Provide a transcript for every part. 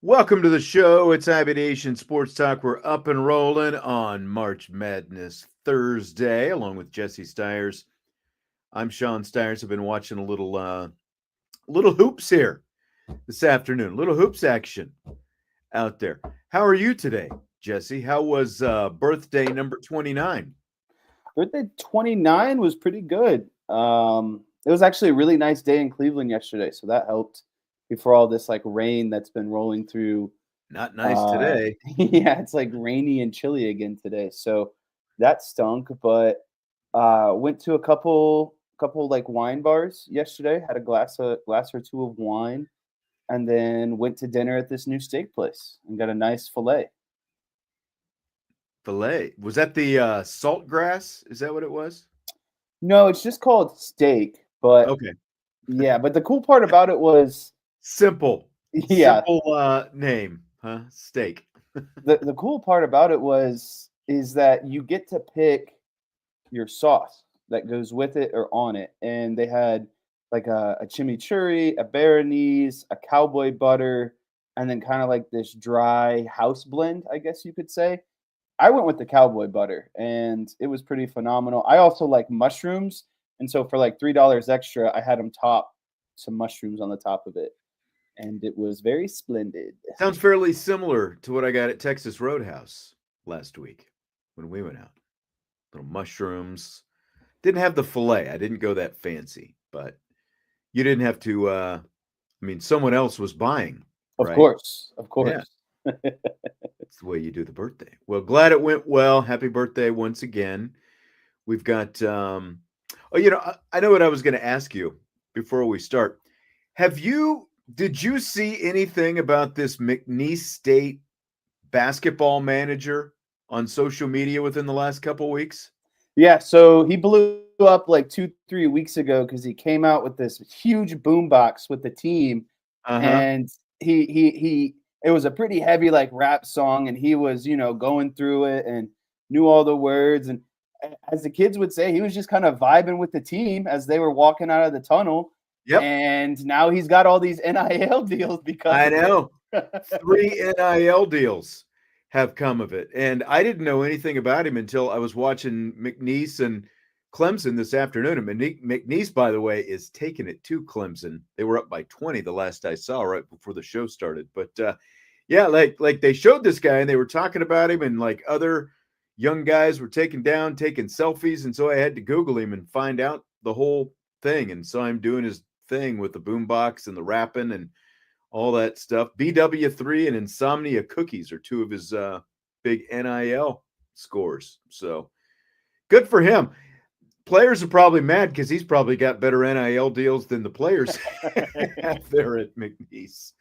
Welcome to the show. It's Aviation Sports Talk. We're up and rolling on March Madness Thursday, along with Jesse Stiers. I'm Sean Stiers. I've been watching a little hoops here this afternoon. Little hoops action out there. How are you today, Jesse? How was birthday number 29? Birthday 29 was pretty good. It was actually a really nice day in Cleveland yesterday, so that helped before all this like rain that's been rolling through. Not nice today. Yeah, it's like rainy and chilly again today, so that stunk. But went to a couple like wine bars yesterday. Had a glass or two of wine, and then went to dinner at this new steak place and got a nice fillet. Filet. Was that the salt grass? Is that what it was? No, it's just called steak, but Okay. yeah. But the cool part about it was, Simple. yeah, Simple name, huh? Steak. the cool part about it is that you get to pick your sauce that goes with it or on it, and they had like a chimichurri, a béarnaise, a cowboy butter, and then kind of like this dry house blend, I guess you could say. I went with the cowboy butter, and it was pretty phenomenal. I also like mushrooms, and so for like $3 extra, I had them top some mushrooms on the top of it, and it was very splendid. Sounds fairly similar to what I got at Texas Roadhouse last week when we went out. Little mushrooms. Didn't have the fillet. I didn't go that fancy, but you didn't have to someone else was buying, Of right? course, of Yeah, course. it's the way you do the birthday. Well, glad it went well. Happy birthday once again. We've got I know what I was going to ask you before we start. Did you see anything about this McNeese State basketball manager on social media within the last couple weeks? Yeah, so he blew up like 2, 3 weeks ago because he came out with this huge boombox with the team, Uh-huh. and he it was a pretty heavy like rap song, and he was going through it and knew all the words, and as the kids would say, he was just kind of vibing with the team as they were walking out of the tunnel, Yep. and now he's got all these NIL deals because I of it. know. 3 NIL deals have come of it. And I didn't know anything about him until I was watching McNeese and Clemson this afternoon. And McNeese, by the way, is taking it to Clemson. They were up by 20 the last I saw right before the show started. But yeah, like they showed this guy and they were talking about him, and like other young guys were taking selfies. And so I had to Google him and find out the whole thing. And so I'm doing his thing with the boombox and the rapping and all that stuff. BW3 and Insomnia Cookies are two of his big NIL scores. So good for him. Players are probably mad because he's probably got better NIL deals than the players have there at McNeese.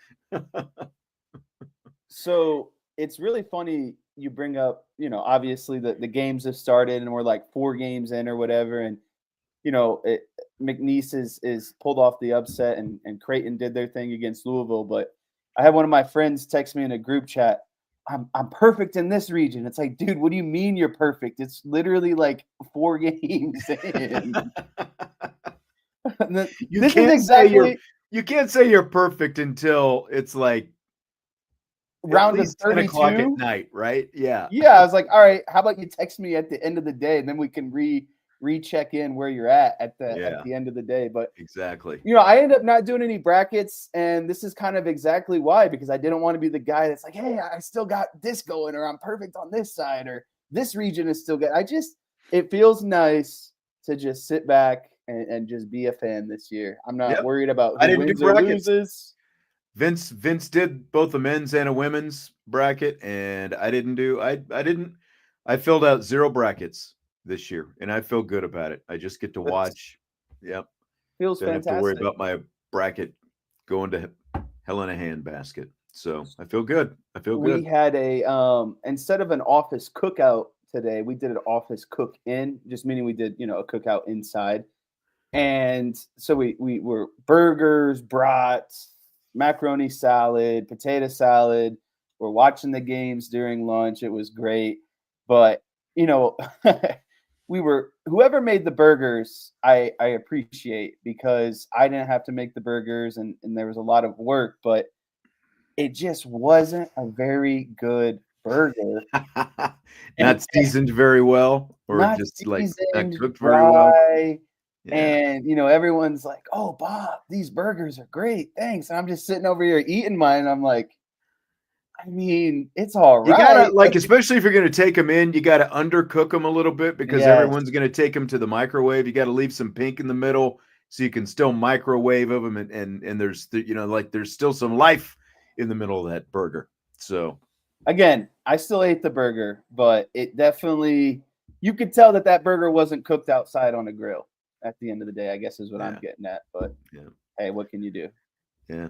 So it's really funny you bring up, obviously the games have started and we're like 4 games in or whatever. And, McNeese is pulled off the upset, and Creighton did their thing against Louisville. But I had one of my friends text me in a group chat, I'm perfect in this region. It's like, dude, what do you mean you're perfect? It's literally like 4 games in. you This is can't say you're exactly you can't say you're perfect until it's like at round of least 10 o'clock at 32. night, right? Yeah. Yeah, I was like, all right, how about you text me at the end of the day, and then we can recheck in where you're at Yeah, the end of the day. But exactly. I ended up not doing any brackets, and this is kind of exactly why, because I didn't want to be the guy that's like, hey, I still got this going, or I'm perfect on this side, or this region is still good. It feels nice to just sit back and just be a fan this year. I'm not Yep. worried about I who didn't do wins or brackets. loses. Vince did both a men's and a women's bracket, and I didn't do I didn't I filled out 0 brackets this year, and I feel good about it. I just get to That watch. Yep. feels Don't have to worry fantastic. about my bracket going to hell in a handbasket. So I feel good. I feel We good. had a instead of an office cookout today, we did an office cook in, just meaning we did, a cookout inside. And so we were burgers, brats, macaroni salad, potato salad. We're watching the games during lunch. It was great. But, you know, we were whoever made the burgers, I appreciate, because I didn't have to make the burgers, and there was a lot of work, but it just wasn't a very good burger. And Not seasoned very well, or not just like not seasoned, cooked very well. dry, Yeah. and, everyone's like, "Oh, Bob, these burgers are great, thanks," and I'm just sitting over here eating mine, and I'm like, "I mean, it's You gotta alright." like, especially if you're gonna take them in, you gotta undercook them a little bit because Yes. everyone's gonna take them to the microwave. You gotta leave some pink in the middle so you can still microwave of them, and there's like there's still some life in the middle of that burger. So Again, I still ate the burger, but it definitely you could tell that that burger wasn't cooked outside on a grill at the end of the day, I guess is what I'm yeah, getting at, but yeah, hey, what can you do? yeah,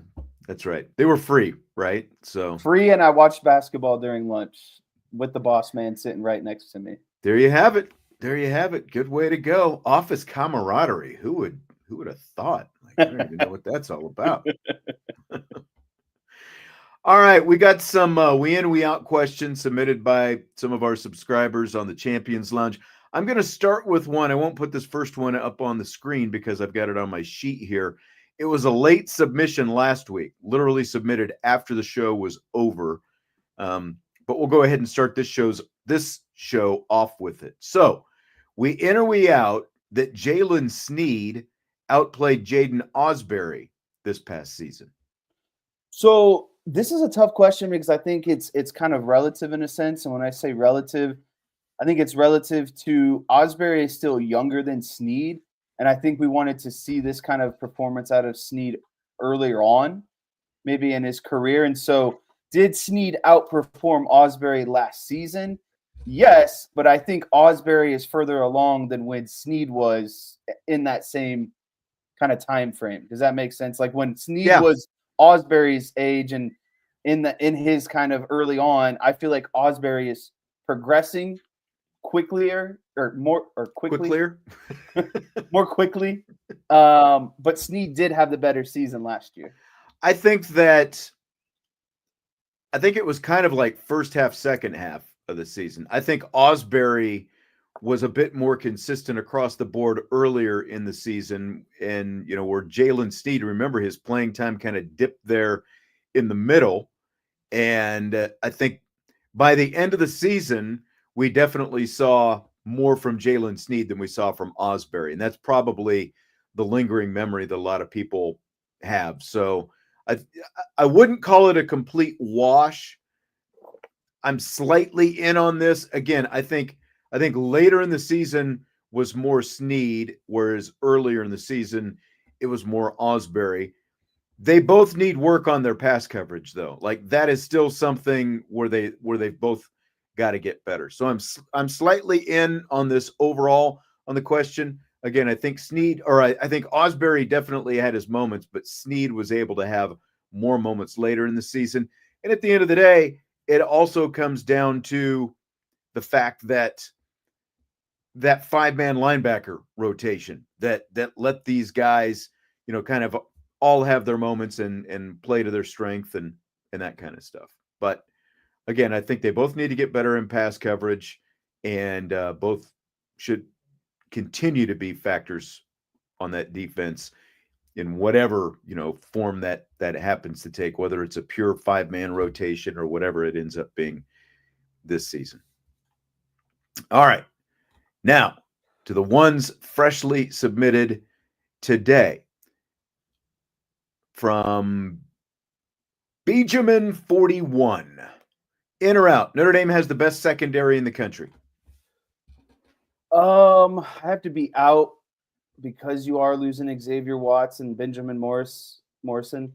that's right. They were free, right? So Free, and I watched basketball during lunch with the boss man sitting right next to me. there you have it. There you have it. Good way to go. Office camaraderie. Who would have thought? Like, I don't even know what that's all about. All right, we got some we in, we out questions submitted by some of our subscribers on the Champions Lounge. I'm going to start with one. I won't put this first one up on the screen because I've got it on my sheet here. It was a late submission last week, literally submitted after the show was over. But we'll go ahead and start this show off with it. So, we in or we out that Jalen Sneed outplayed Jaden Osbury this past season. So this is a tough question because I think it's kind of relative in a sense. And when I say relative, I think it's relative to Osbury is still younger than Sneed. And I think we wanted to see this kind of performance out of Sneed earlier on, maybe in his career. And so did Sneed outperform Osbury last season? Yes, but I think Osbury is further along than when Sneed was in that same kind of time frame. Does that make sense? Like when Sneed Yeah, was Osbury's age and in his kind of early on, I feel like Osbury is progressing quicklier or more or quick quickly clear. more quickly. But Sneed did have the better season last year. I think it was kind of like first half, second half of the season. I think Osbury was a bit more consistent across the board earlier in the season, and where Jalen Sneed, remember his playing time kind of dipped there in the middle, and I think by the end of the season we definitely saw more from Jalen Sneed than we saw from Osbury, and that's probably the lingering memory that a lot of people have. So I I wouldn't call it a complete wash. I'm slightly in on this. Again, I think later in the season was more Sneed, whereas earlier in the season it was more Osbury. They both need work on their pass coverage, though. Like that is still something where they've both got to get better. So I'm slightly in on this overall on the question. Again, I think I think Osbury definitely had his moments, but Sneed was able to have more moments later in the season. And at the end of the day, it also comes down to the fact that five-man linebacker rotation that let these guys, kind of all have their moments and play to their strength and that kind of stuff. But again, I think they both need to get better in pass coverage, and both should continue to be factors on that defense in whatever form that happens to take, whether it's a pure five-man rotation or whatever it ends up being this season. All right. Now, to the ones freshly submitted today from Benjamin 41. In or out? Notre Dame has the best secondary in the country. I have to be out because you are losing Xavier Watts and Benjamin Morrison.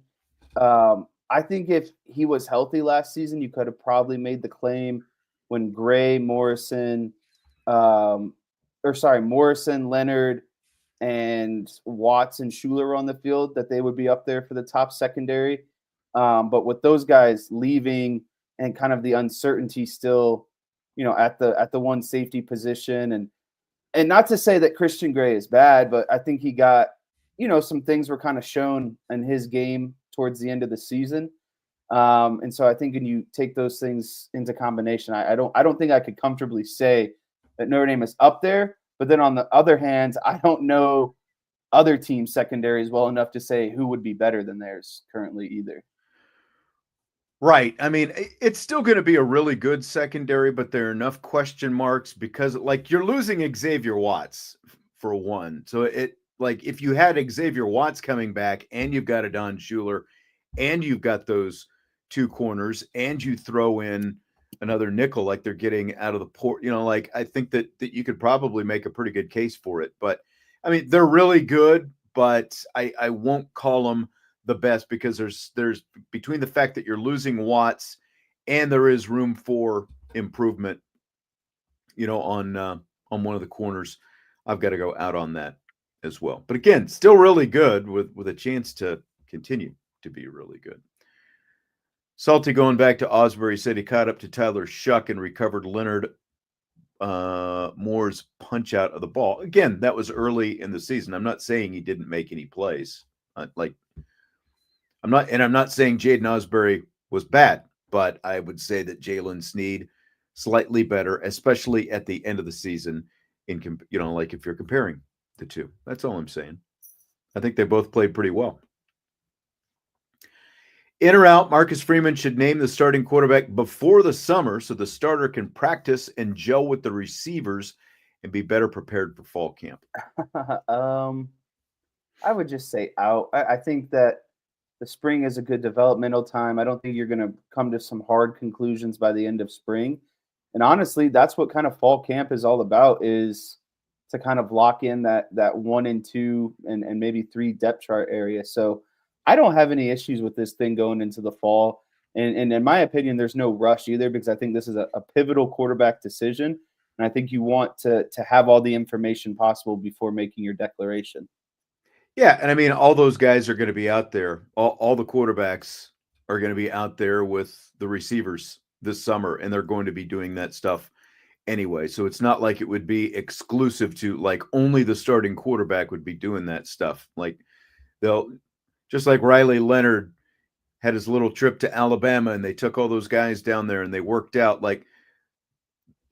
I think if he was healthy last season, you could have probably made the claim when Gray, Morrison, Leonard, and Watts and Schuler were on the field that they would be up there for the top secondary. But with those guys leaving and kind of the uncertainty still, at the one safety position, and not to say that Christian Gray is bad, but I think he got, some things were kind of shown in his game towards the end of the season. And so I think when you take those things into combination, I don't think I could comfortably say that Notre Dame is up there. But then on the other hand, I don't know other team secondaries well enough to say who would be better than theirs currently either. Right. I mean, it's still going to be a really good secondary, but there are enough question marks because, like, you're losing Xavier Watts for one. So like, if you had Xavier Watts coming back and you've got a Don Schuler and you've got those two corners and you throw in another nickel like they're getting out of the port, like, I think that you could probably make a pretty good case for it. But I mean, they're really good, but I won't call them the best because there's between the fact that you're losing Watts and there is room for improvement, on one of the corners. I've got to go out on that as well. But again, still really good with a chance to continue to be really good. Salty going back to Osbury said he caught up to Tyler Shuck and recovered Leonard Moore's punch out of the ball. Again, that was early in the season. I'm not saying he didn't make any plays. I'm not saying Jaden Osbury was bad, but I would say that Jalen Sneed slightly better, especially at the end of the season. Like if you're comparing the two, that's all I'm saying. I think they both played pretty well. In or out, Marcus Freeman should name the starting quarterback before the summer so the starter can practice and gel with the receivers and be better prepared for fall camp. I would just say out. I think that the spring is a good developmental time. I don't think you're going to come to some hard conclusions by the end of spring. And honestly, that's what kind of fall camp is all about, is to kind of lock in that 1 and 2 and maybe 3 depth chart area. So I don't have any issues with this thing going into the fall. And in my opinion, there's no rush either, because I think this is a pivotal quarterback decision. And I think you want to have all the information possible before making your declaration. Yeah, and I mean, all those guys are going to be out there. All the quarterbacks are going to be out there with the receivers this summer, and they're going to be doing that stuff anyway. So it's not like it would be exclusive to, like, only the starting quarterback would be doing that stuff. Like, they'll, just like Riley Leonard had his little trip to Alabama and they took all those guys down there and they worked out. Like,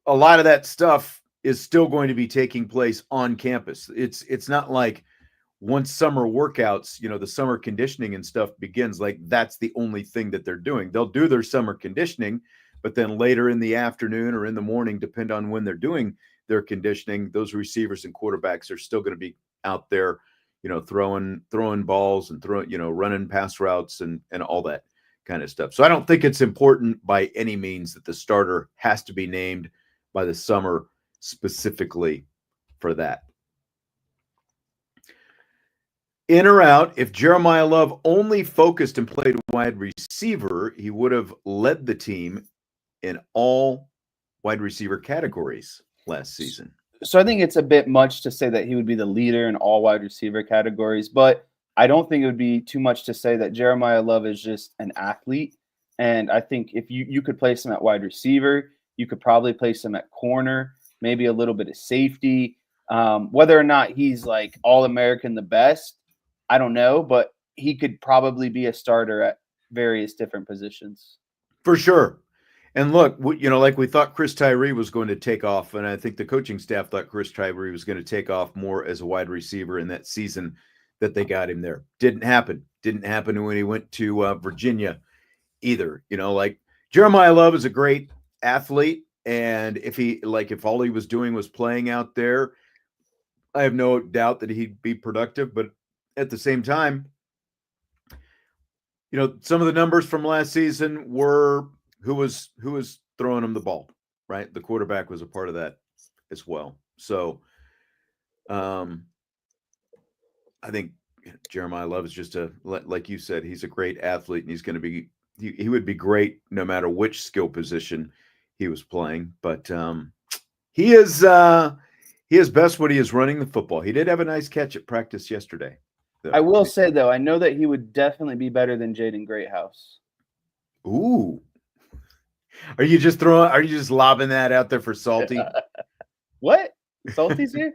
a lot of that stuff is still going to be taking place on campus. It's not like once summer workouts, the summer conditioning and stuff begins, like that's the only thing that they're doing. They'll do their summer conditioning, but then later in the afternoon or in the morning, depend on when they're doing their conditioning, those receivers and quarterbacks are still going to be out there, throwing balls and running pass routes and all that kind of stuff. So I don't think it's important by any means that the starter has to be named by the summer specifically for that. In or out, if Jeremiah Love only focused and played wide receiver, he would have led the team in all wide receiver categories last season. So I think it's a bit much to say that he would be the leader in all wide receiver categories, but I don't think it would be too much to say that Jeremiah Love is just an athlete. And I think if you could place him at wide receiver, you could probably place him at corner, maybe a little bit of safety. Whether or not he's like All-American, the best, I don't know, but he could probably be a starter at various different positions. For sure. And look, like we thought Chris Tyree was going to take off, and I think the coaching staff thought Chris Tyree was going to take off more as a wide receiver in that season that they got him there. Didn't happen. Didn't happen when he went to Virginia either. Like, Jeremiah Love is a great athlete, and if all he was doing was playing out there, I have no doubt that he'd be productive. But at the same time, some of the numbers from last season were who was throwing him the ball, right? The quarterback was a part of that as well. So I think Jeremiah Love is just like you said, he's a great athlete, and he's going to be, he would be great no matter which skill position he was playing. But he is best when he is running the football. He did have a nice catch at practice yesterday, though. I will say, though, I know that he would definitely be better than Jaden Greathouse. Ooh. Are you just lobbing that out there for Salty? What? Salty's here?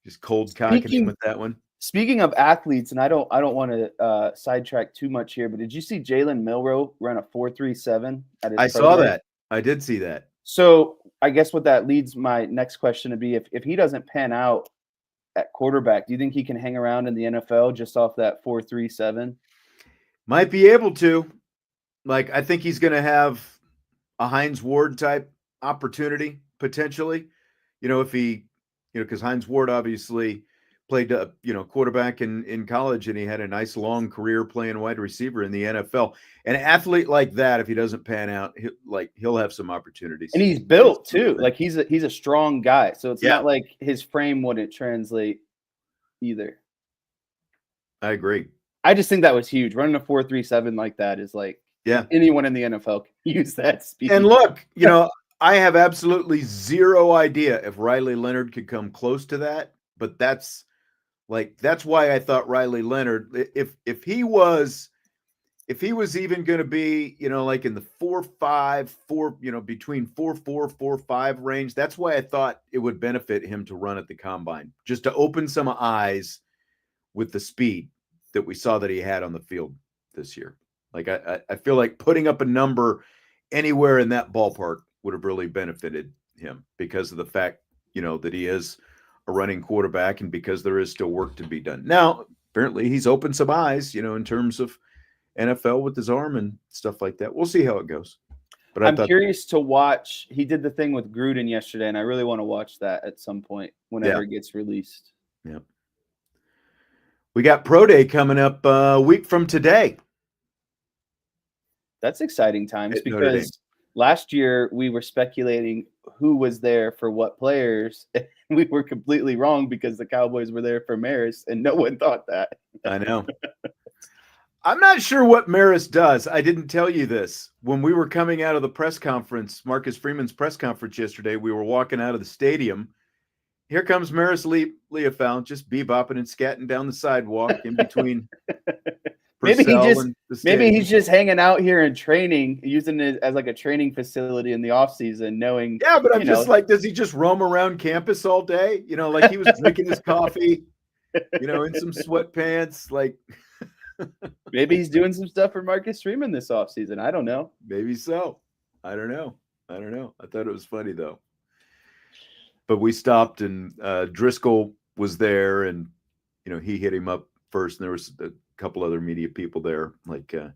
Just cold cocking him with that one. Speaking of athletes, and I don't want to sidetrack too much here, but did you see Jalen Milroe run a 4.37 at his I saw that. I did see that. So I guess what that leads my next question to be, if he doesn't pan out at quarterback, do you think he can hang around in the NFL just off that 4.37? Might be able to. Like, I think he's going to have a Hines Ward type opportunity potentially. If he, because Hines Ward obviously played, quarterback in college, and he had a nice long career playing wide receiver in the NFL. An athlete like that, if he doesn't pan out, he'll have some opportunities. And he's built too. Like he's a strong guy. So it's not like his frame wouldn't translate either. I agree. I just think that was huge. Running a 4.37 like that is like, anyone in the NFL can use that speed. And look, I have absolutely zero idea if Riley Leonard could come close to that, but that's why I thought Riley Leonard, if he was even going to be, like in the 4.5, between 4.4, 4.5 range, that's why I thought it would benefit him to run at the combine, just to open some eyes with the speed that we saw that he had on the field this year. Like, I feel like putting up a number anywhere in that ballpark would have really benefited him because of the fact, that he is a running quarterback and because there is still work to be done. Now, apparently he's opened some eyes, in terms of NFL with his arm and stuff like that. We'll see how it goes. But I'm curious to watch. He did the thing with Gruden yesterday, and I really want to watch that at some point whenever it gets released. Yeah. We got Pro Day coming up a week from today. That's exciting times because last year we were speculating who was there for what players. And we were completely wrong because the Cowboys were there for Maris, and no one thought that. I know. I'm not sure what Maris does. I didn't tell you this. When we were coming out of the press conference, Marcus Freeman's press conference yesterday, we were walking out of the stadium. Here comes Maris Leofound, just bebopping and scatting down the sidewalk in between. Maybe he's just hanging out here and training, using it as like a training facility in the off season, knowing. Yeah, but I'm just like, does he just roam around campus all day? Like he was drinking his coffee, in some sweatpants. Like, maybe he's doing some stuff for Marcus Freeman this off season. I don't know. Maybe so. I don't know. I thought it was funny though. But we stopped, and Driscoll was there, and he hit him up first, and there was a couple other media people there, but that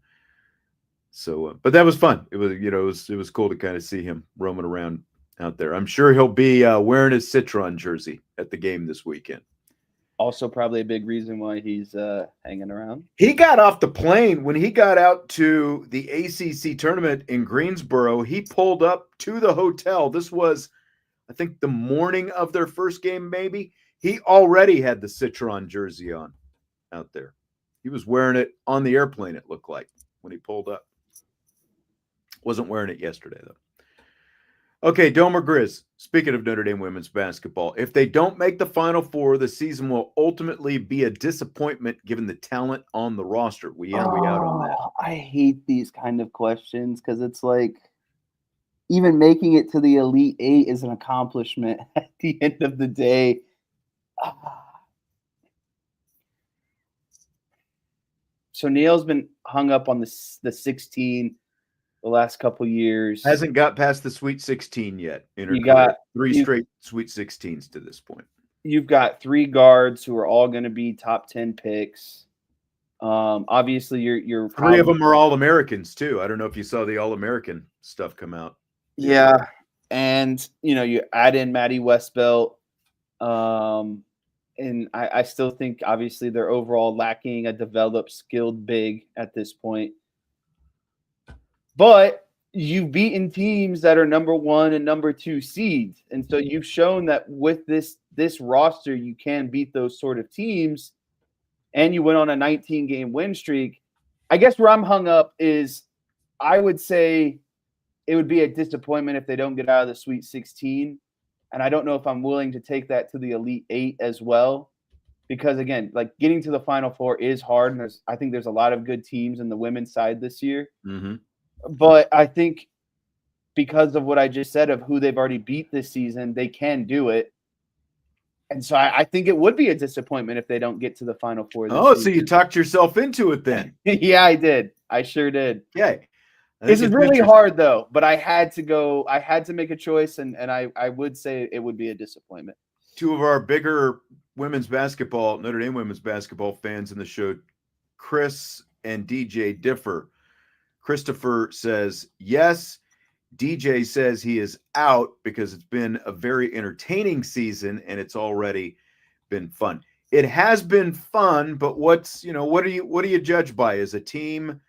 was fun. It was it was cool to kind of see him roaming around out there. I'm sure he'll be wearing his Citron jersey at the game this weekend. Also, probably a big reason why he's hanging around. He got off the plane when he got out to the ACC tournament in Greensboro. He pulled up to the hotel. This was, I think, the morning of their first game, maybe. He already had the Citron jersey on out there. He was wearing it on the airplane, it looked like, when he pulled up. Wasn't wearing it yesterday, though. Okay, Domer Grizz. Speaking of Notre Dame women's basketball, if they don't make the Final Four, the season will ultimately be a disappointment given the talent on the roster. We out on that. I hate these kind of questions because it's like even making it to the Elite Eight is an accomplishment at the end of the day. So Neil's been hung up on the 16 the last couple years. Hasn't got past the Sweet 16 yet. You got three straight Sweet 16s to this point. You've got 3 guards who are all going to be top 10 picks. Obviously, you're 3 of them are All-Americans too. I don't know if you saw the All-American stuff come out. Yeah, and you add in Maddie Westbelt. And I still think, obviously, they're overall lacking a developed, skilled big at this point. But you've beaten teams that are number 1 and number 2 seeds. And so you've shown that with this roster, you can beat those sort of teams. And you went on a 19-game win streak. I guess where I'm hung up is I would say it would be a disappointment if they don't get out of the Sweet 16. And I don't know if I'm willing to take that to the Elite 8 as well. Because, again, like getting to the Final Four is hard. And I think there's a lot of good teams in the women's side this year. Mm-hmm. But I think because of what I just said of who they've already beat this season, they can do it. And so I think it would be a disappointment if they don't get to the Final Four this season. So you talked yourself into it then. Yeah, I did. I sure did. Okay. This is really hard, though, but I had to go. I had to make a choice, and I would say it would be a disappointment. 2 of our bigger women's basketball, Notre Dame women's basketball fans in the show, Chris and DJ differ. Christopher says yes. DJ says he is out because it's been a very entertaining season and it's already been fun. It has been fun, but what do you judge by as a team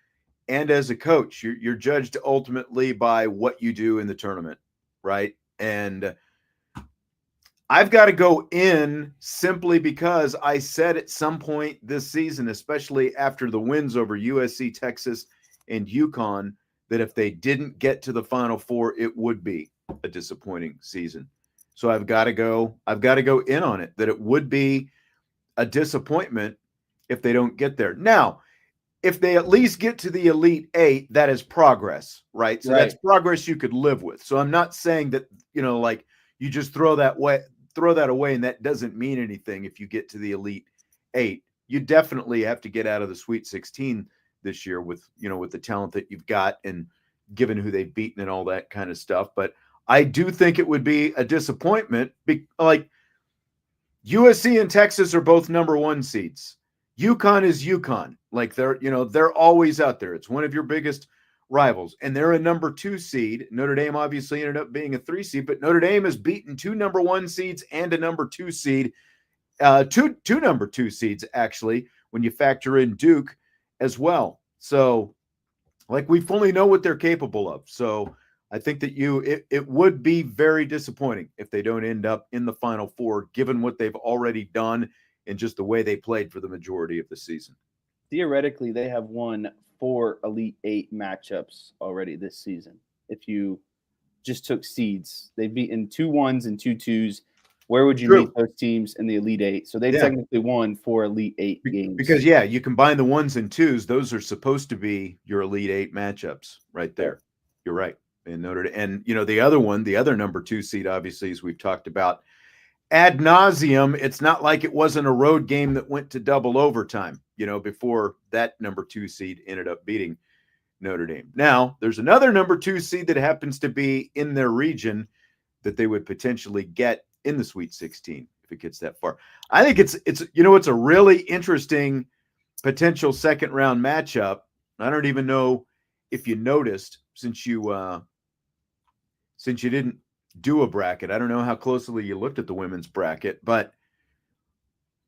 and as a coach? You're judged ultimately by what you do in the tournament, right? And I've got to go in simply because I said at some point this season, especially after the wins over USC, Texas, and UConn, that if they didn't get to the Final Four, it would be a disappointing season. So I've got to go in on it, that it would be a disappointment if they don't get there. Now, if they at least get to the Elite Eight, that is progress, right? So that's progress you could live with. So I'm not saying that, like you just throw that away and that doesn't mean anything if you get to the Elite Eight. You definitely have to get out of the Sweet 16 this year with the talent that you've got and given who they've beaten and all that kind of stuff. But I do think it would be a disappointment. Like USC and Texas are both number 1 seeds. UConn is UConn. Like they're always out there. It's one of your biggest rivals, and they're a number 2 seed. Notre Dame obviously ended up being a 3 seed, but Notre Dame has beaten 2 number 1 seeds and a number 2 seed, two number 2 seeds actually, when you factor in Duke as well. So, like, we fully know what they're capable of. So I think that it would be very disappointing if they don't end up in the Final Four, given what they've already done and just the way they played for the majority of the season. Theoretically, they have won 4 Elite Eight matchups already this season. If you just took seeds, they've beaten 2 1s and 2 2s. Where would you meet those teams in the Elite Eight? So they technically won 4 Elite Eight games. Because, you combine the 1s and 2s. Those are supposed to be your Elite Eight matchups right there. You're right. And Notre Dame, and the other number 2 seed, obviously, as we've talked about ad nauseum, it's not like it wasn't a road game that went to double overtime, before that number 2 seed ended up beating Notre Dame. Now, there's another number 2 seed that happens to be in their region that they would potentially get in the Sweet 16 if it gets that far. I think it's a really interesting potential second round matchup. I don't even know if you noticed since you didn't do a bracket. I don't know how closely you looked at the women's bracket, but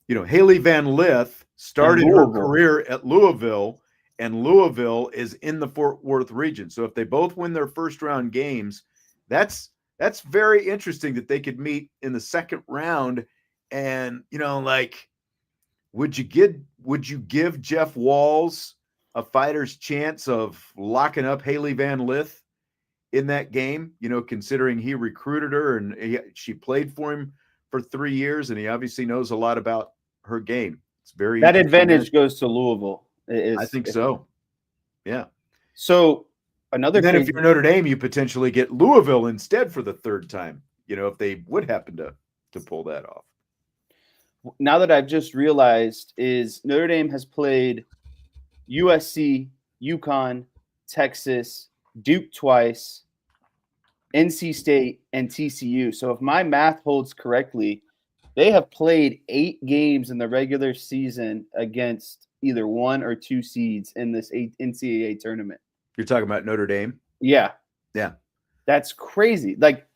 Haley Van Lith started her career at Louisville, and Louisville is in the Fort Worth region. So if they both win their first round games, that's very interesting that they could meet in the second round. And would you give Jeff Walls a fighter's chance of locking up Haley Van Lith in that game, considering he recruited her and she played for him for 3 years, and he obviously knows a lot about her game. It's very that advantage goes to Louisville. I think so. Yeah. So then if you're Notre Dame, you potentially get Louisville instead for the third time, if they would happen to pull that off. Now that I've just realized is Notre Dame has played USC, UConn, Texas, Duke twice, NC State, and TCU. So if my math holds correctly, they have played 8 games in the regular season against either 1 or 2 seeds in this NCAA tournament. You're talking about Notre Dame? Yeah. Yeah. That's crazy. Like,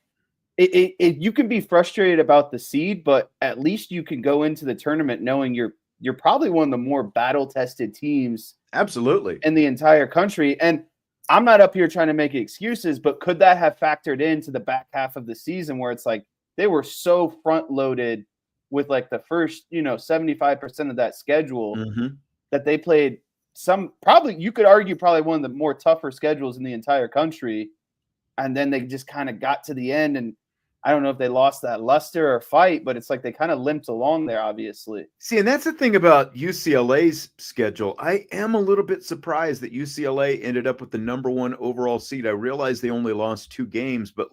you can be frustrated about the seed, but at least you can go into the tournament knowing you're probably one of the more battle-tested teams absolutely in the entire country. And I'm not up here trying to make excuses, but could that have factored into the back half of the season where it's like they were so front-loaded with like the first, 75% of that schedule that they played you could argue probably one of the more tougher schedules in the entire country. And then they just kind of got to the end, and I don't know if they lost that luster or fight, but it's like they kind of limped along there, obviously. See, and that's the thing about UCLA's schedule. I am a little bit surprised that UCLA ended up with the number 1 overall seed. I realize they only lost 2 games, but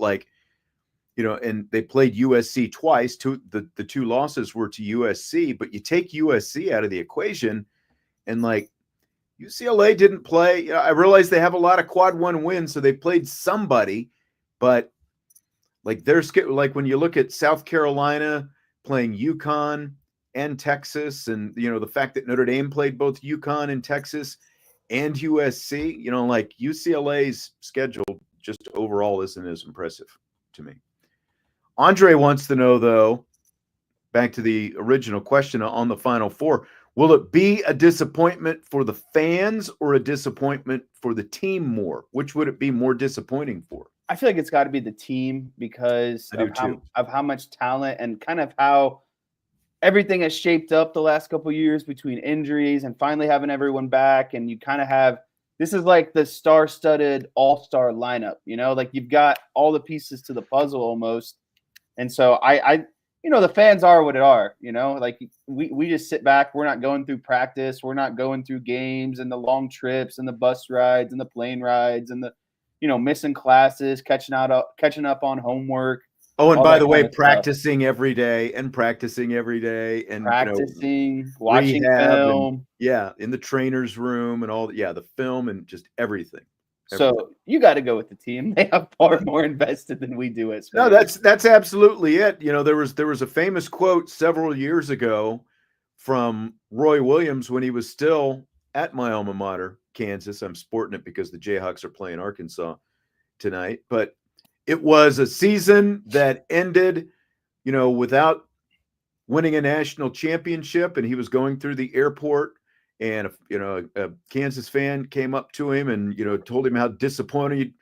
and they played USC twice. The 2 losses were to USC, but you take USC out of the equation, and UCLA didn't play. I realize they have a lot of quad 1 wins, so they played somebody, but when you look at South Carolina playing UConn and Texas, and the fact that Notre Dame played both UConn and Texas, and USC. You know, like UCLA's schedule just overall isn't as impressive to me. Andre wants to know, though, back to the original question on the Final Four, will it be a disappointment for the fans or a disappointment for the team more? Which would it be more disappointing for? I feel like it's got to be the team because I do too. of how much talent and kind of how everything has shaped up the last couple of years between injuries and finally having everyone back. And you kind of have this is like the star-studded all-star lineup, you know, like you've got all the pieces to the puzzle almost. And so I you know, the fans are what it are, you know, like we just sit back. We're not going through practice. We're not going through games and the long trips and the bus rides and the plane rides and the, you know, missing classes, catching up on homework. Oh, and All by that the way, kind of stuff. practicing every day and practicing every day and, Practicing, watching rehab and film. in the trainer's room and all, the film and just everything. So you got to go with the team. They have far more invested than we do as No, fans. that's absolutely it. You know, there was a famous quote several years ago from Roy Williams when he was still at my alma mater, Kansas. I'm sporting it because the Jayhawks are playing Arkansas tonight, but it was a season that ended, you know, without winning a national championship, and he was going through the airport, and a Kansas fan came up to him and told him how disappointed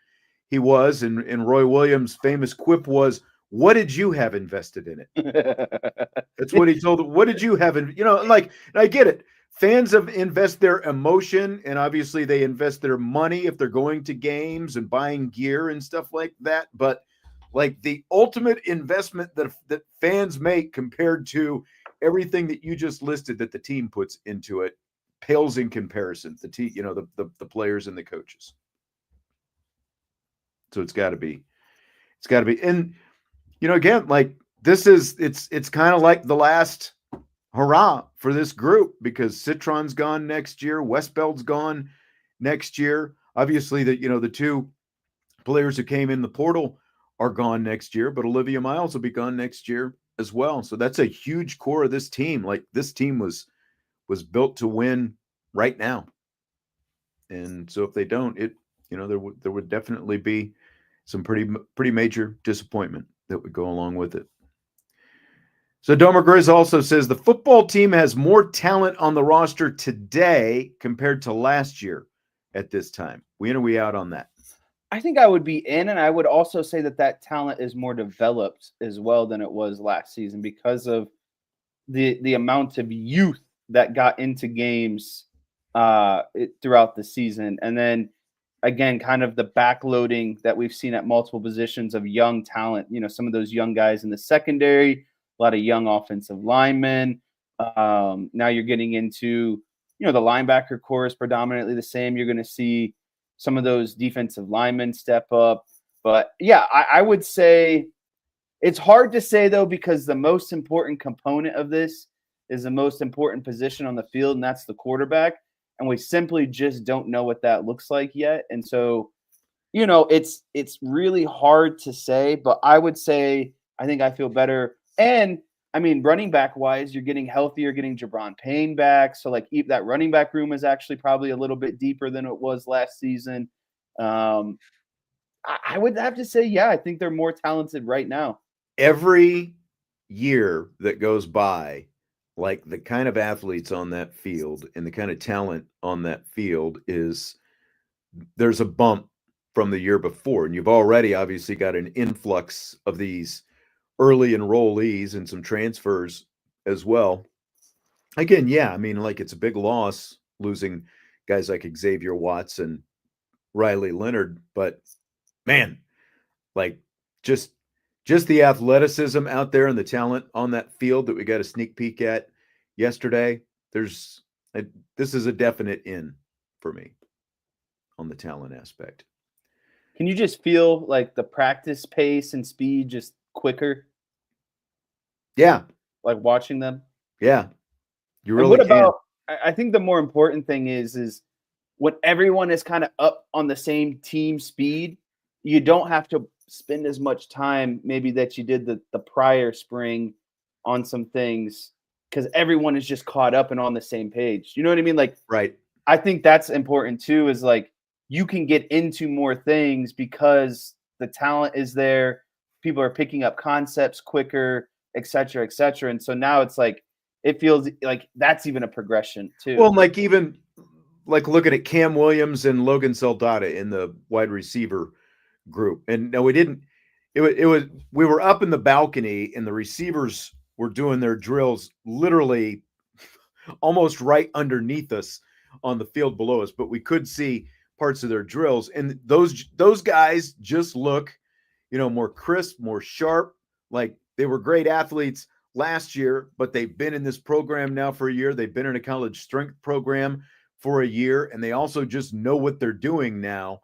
he was, and Roy Williams' famous quip was, "What did you have invested in it?" That's what he told him. What did you have in, and I get it. Fans have invest their emotion, and obviously they invest their money if they're going to games and buying gear and stuff like that. But like the ultimate investment that fans make compared to everything that you just listed that the team puts into it pales in comparison. The team, the players and the coaches. So it's got to be, and again, like it's kind of like the last hurrah for this group because Citron's gone next year, Westbeld's gone next year. Obviously, the two players who came in the portal are gone next year, but Olivia Miles will be gone next year as well. So that's a huge core of this team. Like this team was built to win right now, and so if they don't, there would definitely be some pretty major disappointment that would go along with it. So Domer Grizz also says the football team has more talent on the roster today compared to last year at this time. We in or we out on that? I think I would be in, and I would also say that talent is more developed as well than it was last season because of the amount of youth that got into games throughout the season. And then, again, kind of the backloading that we've seen at multiple positions of young talent, some of those young guys in the secondary, a lot of young offensive linemen. Now you're getting into, the linebacker core is predominantly the same. You're going to see some of those defensive linemen step up. But yeah, I would say it's hard to say, though, because the most important component of this is the most important position on the field, and that's the quarterback. And we simply just don't know what that looks like yet. And so, it's really hard to say, but I would say I think I feel better. And I mean, running back wise, you're getting healthier, getting Jabron Payne back. So like that running back room is actually probably a little bit deeper than it was last season. I would have to say, yeah, I think they're more talented right now. Every year that goes by, like the kind of athletes on that field and the kind of talent on that field there's a bump from the year before. And you've already obviously got an influx of these early enrollees and some transfers as well. Again, yeah, I mean, like it's a big loss losing guys like Xavier Watts and Riley Leonard, but man, like just the athleticism out there and the talent on that field that we got a sneak peek at yesterday. This is a definite in for me on the talent aspect. Can you just feel like the practice pace and speed just quicker? Yeah. Like watching them? Yeah. You really what can. About, I think the more important thing is when everyone is kind of up on the same team speed, you don't have to spend as much time maybe that you did the prior spring on some things because everyone is just caught up and on the same page. You know what I mean? Like, right. I think that's important too, is like you can get into more things because the talent is there. People are picking up concepts quicker, et cetera, et cetera. And so now it's like, it feels like that's even a progression too. Well, like even like looking at Cam Williams and Logan Saldana in the wide receiver group. And no, we didn't. It was we were up in the balcony and the receivers were doing their drills literally almost right underneath us on the field below us, but we could see parts of their drills. And those guys just look, more crisp, more sharp. Like they were great athletes last year, but they've been in this program now for a year. They've been in a college strength program for a year, and they also just know what they're doing now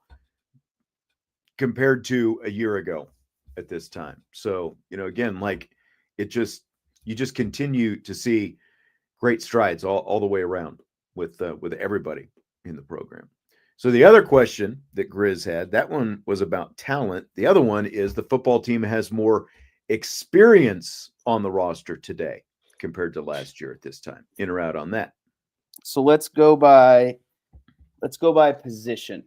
compared to a year ago at this time. So, again, like you just continue to see great strides all the way around with everybody in the program. So the other question that Grizz had, that one was about talent. The other one is the football team has more experience on the roster today compared to last year at this time. In or out on that? So let's go by position.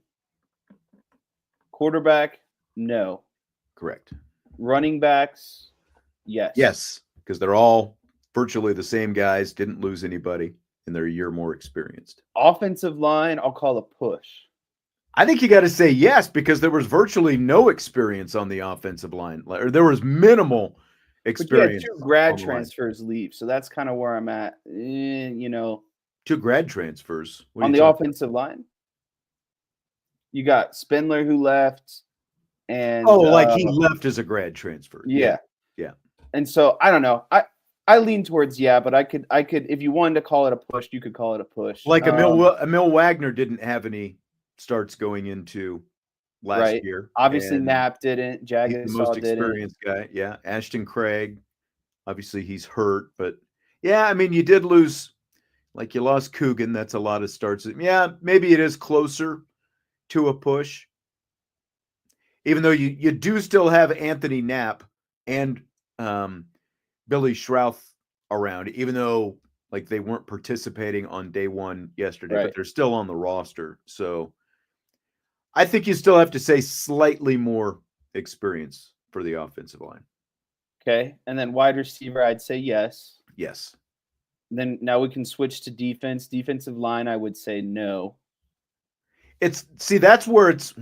Quarterback, no. Correct. Running backs, yes. Yes, because they're all virtually the same guys, didn't lose anybody, and they're a year more experienced. Offensive line, I'll call a push. I think you got to say yes, because there was virtually no experience on the offensive line, or there was minimal experience. But you had 2 grad transfers leave, so that's kind of where I'm at. 2 grad transfers on the offensive line. You got Spindler who left, and like he left as a grad transfer. Yeah. Yeah. And so I don't know. I lean towards but I could if you wanted to call it a push, you could call it a push. Like Emil Wagner didn't have any starts going into last year. Obviously, Knapp didn't. Jagasaw the most experienced guy. Yeah. Ashton Craig, obviously he's hurt, but yeah, I mean, you did lose, like you lost Coogan. That's a lot of starts. Yeah, maybe it is closer to a push, even though you do still have Anthony Knapp and Billy Schrouth around, even though like they weren't participating on day one yesterday, but they're still on the roster. So I think you still have to say slightly more experience for the offensive line. Okay. And then wide receiver, I'd say yes. Yes. Then now we can switch to defense. Defensive line, I would say no. That's where it's,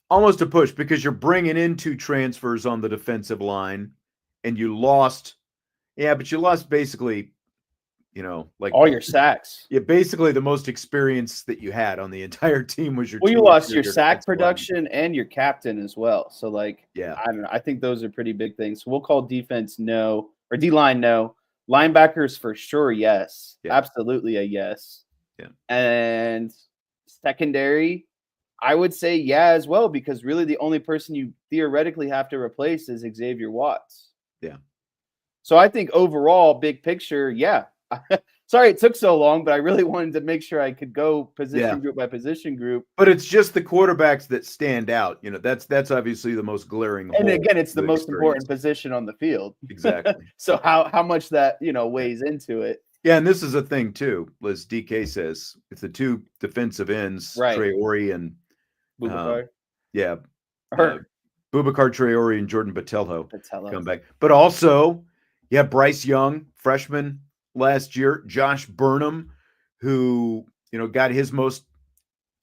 almost a push, because you're bringing in 2 transfers on the defensive line and you lost. Yeah, but you lost basically, like all your sacks. Yeah, basically the most experience that you had on the entire team was your. Well, you lost your sack production and your captain as well. So, like, yeah, I don't know. I think those are pretty big things. So we'll call defense no, or D-line no. Linebackers for sure, yes. Yeah. Absolutely a yes. Yeah. And secondary, I would say yeah as well, because really the only person you theoretically have to replace is Xavier Watts. Yeah. So I think overall, big picture, yeah. Sorry it took so long, but I really wanted to make sure I could go position group by position group. But it's just the quarterbacks that stand out. That's obviously the most glaring. And again, it's the most important position on the field. Exactly. So how much that weighs into it. Yeah, and this is a thing too, as DK says. It's the 2 defensive ends, Traore and Boubacar. Boubacar Traore and Jordan Botelho come back. But also, Bryce Young, freshman last year, Josh Burnham, who got his most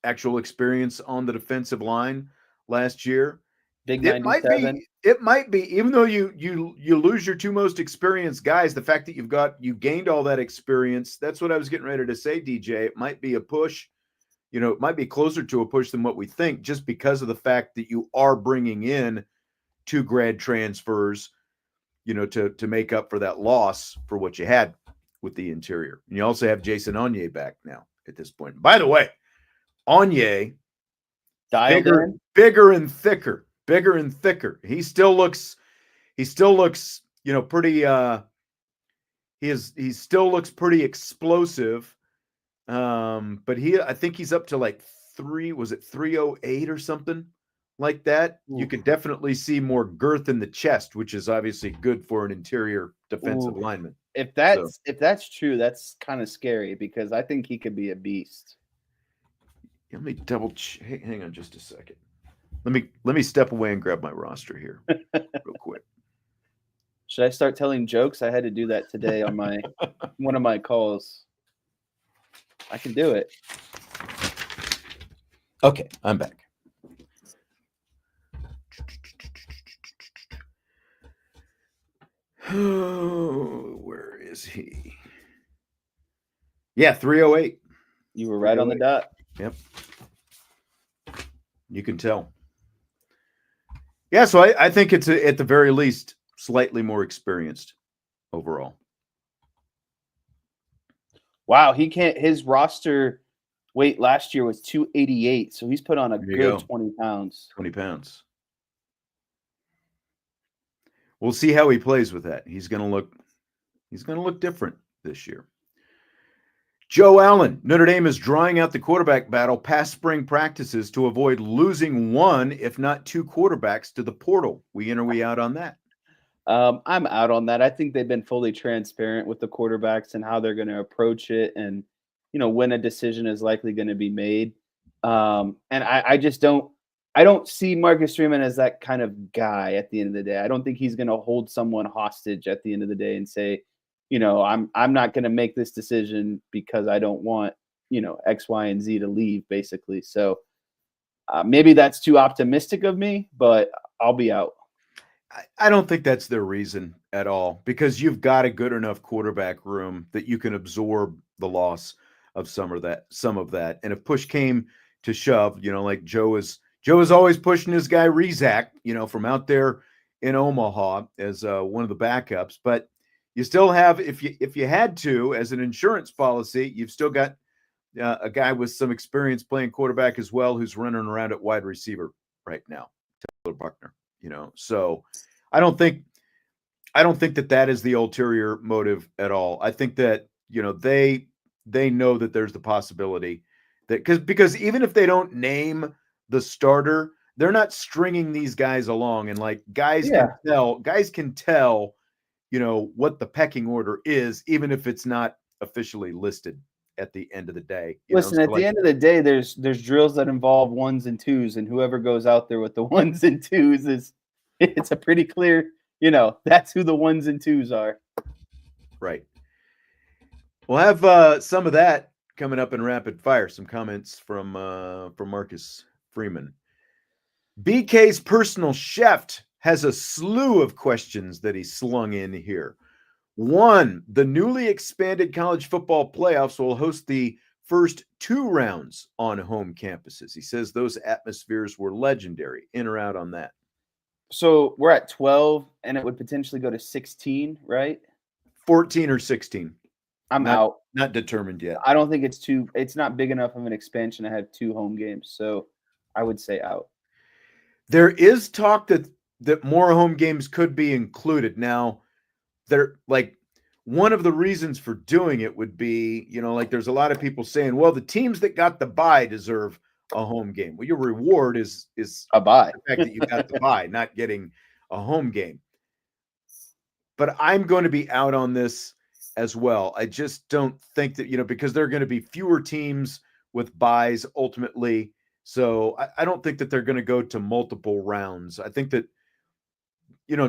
actual experience on the defensive line last year. Big 97. It might be, even though you lose your 2 most experienced guys, the fact that you gained all that experience. That's what I was getting ready to say, DJ. It might be a push. It might be closer to a push than what we think, just because of the fact that you are bringing in 2 grad transfers, to make up for that loss for what you had with the interior. And you also have Jason Onye back now at this point. By the way, Onye, bigger and thicker. He still looks, pretty, he still looks pretty explosive. But I think he's up to like 308 or something like that. Ooh. You could definitely see more girth in the chest, which is obviously good for an interior defensive lineman. if that's true, that's kind of scary because I think he could be a beast. Let me double check. Hang on just a second. Let me step away and grab my roster here real quick. Should I start telling jokes? I had to do that today on my one of my calls. I can do it. Okay, I'm back. Oh, where is he? Yeah, 308. You were right on the dot. Yep. You can tell. Yeah, so I think it's at the very least slightly more experienced overall. Wow, his roster weight last year was 288, so he's put on a good 20 pounds. 20 pounds. We'll see how he plays with that. He's going to look different this year. Joe Allen, Notre Dame is drawing out the quarterback battle past spring practices to avoid losing one, if not two quarterbacks to the portal. We in or we out on that? I'm out on that. I think they've been fully transparent with the quarterbacks and how they're going to approach it and, when a decision is likely going to be made. And I just don't see Marcus Freeman as that kind of guy at the end of the day. I don't think he's going to hold someone hostage at the end of the day and say, I'm not going to make this decision because I don't want, X, Y, and Z to leave, basically. So maybe that's too optimistic of me, but I'll be out. I don't think that's their reason at all, because you've got a good enough quarterback room that you can absorb the loss of some of that. And if push came to shove, like Joe is always pushing his guy Rezak, from out there in Omaha as one of the backups. But you still have, if you had to, as an insurance policy, you've still got a guy with some experience playing quarterback as well, who's running around at wide receiver right now, Taylor Buckner. So I don't think that is the ulterior motive at all. I think that they know that there's the possibility that because even if they don't name the starter, they're not stringing these guys along, and like guys can tell what the pecking order is, even if it's not officially listed at the end of the day. Listen, at the end of the day, there's drills that involve ones and twos, and whoever goes out there with the ones and twos it's a pretty clear, that's who the ones and twos are. Right. We'll have some of that coming up in rapid fire. Some comments from Marcus Freeman. BK's personal chef has a slew of questions that he slung in here. 1, the newly expanded college football playoffs will host the first 2 rounds on home campuses. He says those atmospheres were legendary. In or out on that? So we're at 12, and it would potentially go to 16, right? 14 or 16. I'm out. Not determined yet. I don't think it's not big enough of an expansion to have 2 home games. So I would say out. There is talk that more home games could be included. Now, they're like, one of the reasons for doing it would be, like there's a lot of people saying, well, the teams that got the bye deserve a home game. Well, your reward is a bye. The fact that you got the bye, not getting a home game. But I'm going to be out on this as well. I just don't think that, because there are going to be fewer teams with byes ultimately. So I don't think that they're going to go to multiple rounds. I think that,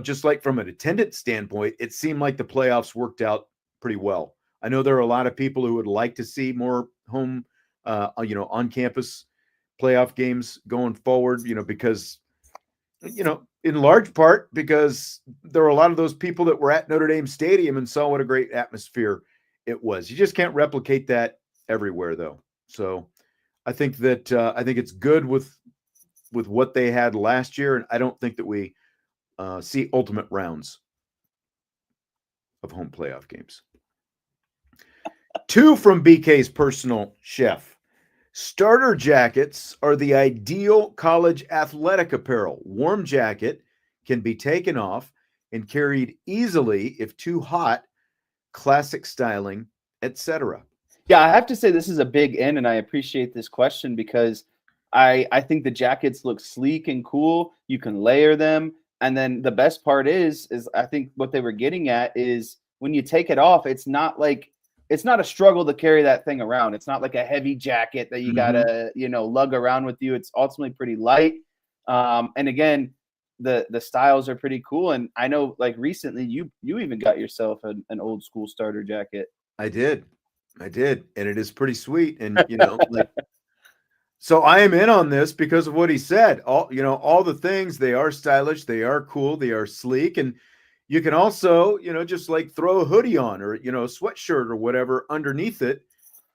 just like from an attendance standpoint, it seemed like the playoffs worked out pretty well. I know there are a lot of people who would like to see more home, on campus playoff games going forward, because, in large part because there are a lot of those people that were at Notre Dame Stadium and saw what a great atmosphere it was. You just can't replicate that everywhere, though. So I think that I think it's good with what they had last year, and I don't think that we see ultimate rounds of home playoff games. 2 from BK's personal chef. Starter jackets are the ideal college athletic apparel. Warm jacket can be taken off and carried easily if too hot, classic styling, etc. Yeah, I have to say this is a big in, and I appreciate this question because I think the jackets look sleek and cool. You can layer them. And then the best part is I think what they were getting at is when you take it off, it's not a struggle to carry that thing around. It's not like a heavy jacket that you gotta, lug around with you. It's ultimately pretty light. And again, the styles are pretty cool. And I know, like, recently you even got yourself an old school starter jacket. I did, and it is pretty sweet. And like, so I am in on this because of what he said. All the things, they are stylish, they are cool, they are sleek, and you can also, just like throw a hoodie on or, a sweatshirt or whatever underneath it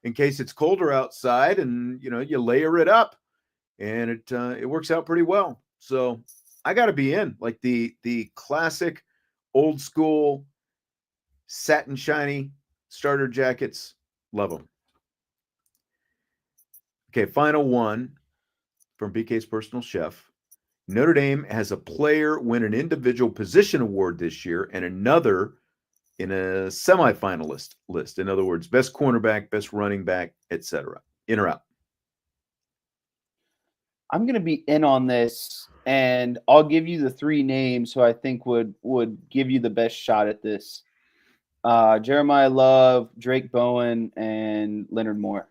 in case it's colder outside, and, you layer it up, and it works out pretty well. So I got to be in, like, the classic old school satin shiny starter jackets. Love them. Okay, final one from BK's personal chef. Notre Dame has a player win an individual position award this year and another in a semifinalist list. In other words, best cornerback, best running back, etc. In or out? I'm going to be in on this, and I'll give you the three names who I think would give you the best shot at this. Jeremiah Love, Drake Bowen, and Leonard Moore.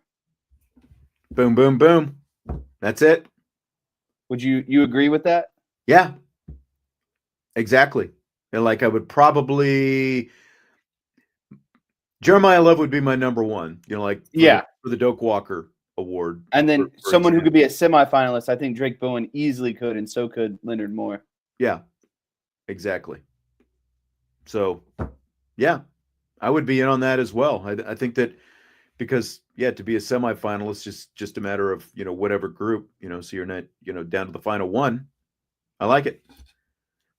Boom, boom, boom. That's it. Would you agree with that? Yeah, exactly. And like, I would probably, Jeremiah Love would be my number one, for the Doak Walker Award. And then for someone example. who could be a semifinalist, I think Drake Bowen easily could, and so could Leonard Moore. Yeah, exactly. So, yeah, I would be in on that as well. I think that because, to be a semifinalist, just a matter of, whatever group, so you're not, down to the final one. I like it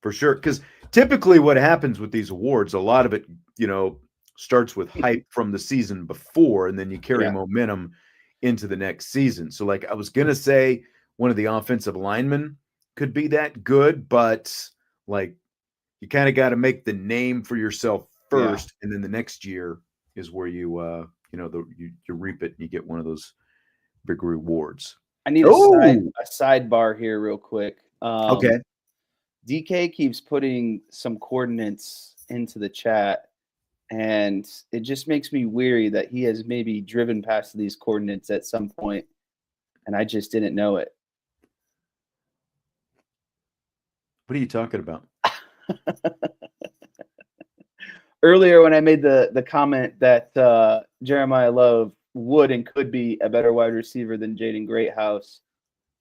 for sure. Because typically what happens with these awards, a lot of it, starts with hype from the season before, and then you carry momentum into the next season. So, like, I was going to say one of the offensive linemen could be that good, but, like, you kind of got to make the name for yourself first, and then the next year is where you you reap it and you get one of those big rewards. I need a sidebar here real quick. Okay. DK keeps putting some coordinates into the chat, and it just makes me weary that he has maybe driven past these coordinates at some point, and I just didn't know it. What are you talking about? Earlier, when I made the comment that Jeremiah Love would and could be a better wide receiver than Jaden Greathouse,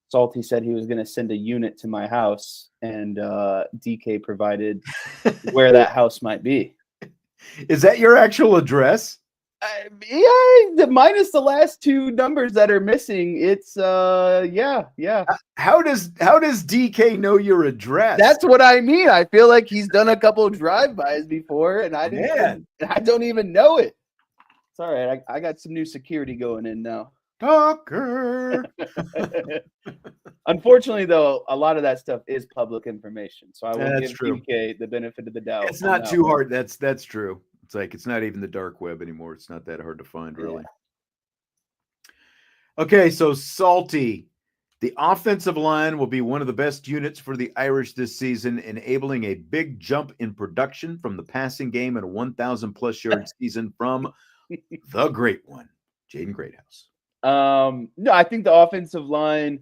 Salty said he was going to send a unit to my house, and DK provided where that house might be. Is that your actual address? Yeah, minus the last two numbers that are missing. It's yeah. How does DK know your address? That's what I mean. I feel like he's done a couple of drive-bys before, and I don't even know it. It's all right. I got some new security going in now. Talker. Unfortunately, though, a lot of that stuff is public information, so I will give true. DK the benefit of the doubt. It's not too hard. That's true. It's like, it's not even the dark web anymore. It's not that hard to find, really. Yeah. Okay, so Salty. The offensive line will be one of the best units for the Irish this season, enabling a big jump in production from the passing game and a 1,000-plus yard season from the great one, Jaden Greathouse. No, I think the offensive line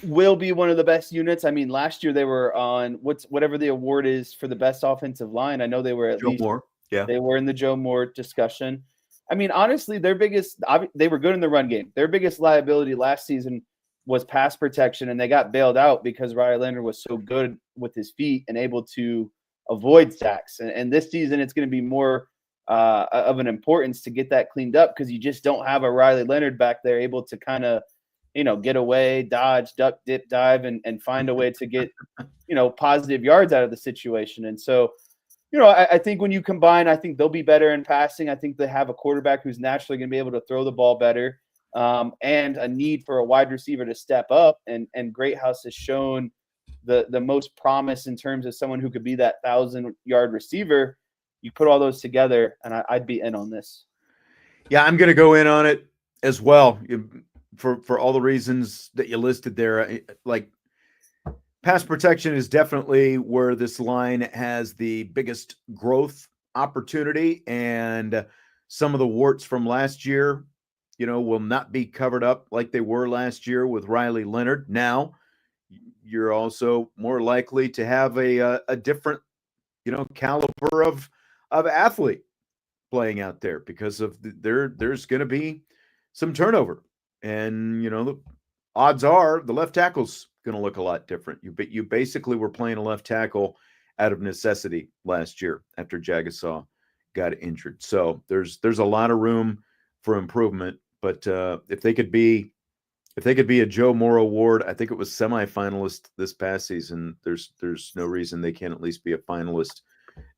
will be one of the best units. I mean, last year they were on whatever the award is for the best offensive line. I know they were at least Moore. Yeah, they were in the Joe Moore discussion. I mean, honestly, they were good in the run game. Their biggest liability last season was pass protection, and they got bailed out because Riley Leonard was so good with his feet and able to avoid sacks. And this season, it's going to be more of an importance to get that cleaned up because you just don't have a Riley Leonard back there able to kind of, get away, dodge, duck, dip, dive, and find a way to get, positive yards out of the situation. And so, I think when you combine, I think they'll be better in passing. I think they have a quarterback who's naturally going to be able to throw the ball better, and a need for a wide receiver to step up. And Greathouse has shown the most promise in terms of someone who could be that 1,000-yard receiver. You put all those together, and I'd be in on this. Yeah, I'm going to go in on it as well for all the reasons that you listed there. Like, pass protection is definitely where this line has the biggest growth opportunity, and some of the warts from last year, will not be covered up like they were last year with Riley Leonard. Now, you're also more likely to have a different, caliber of athlete playing out there because of there's going to be some turnover, and the odds are the left tackle's going to look a lot different. You basically were playing a left tackle out of necessity last year after Jagasaw got injured. So there's a lot of room for improvement. But if they could be a Joe Moore Award, I think it was semifinalist this past season. There's no reason they can't at least be a finalist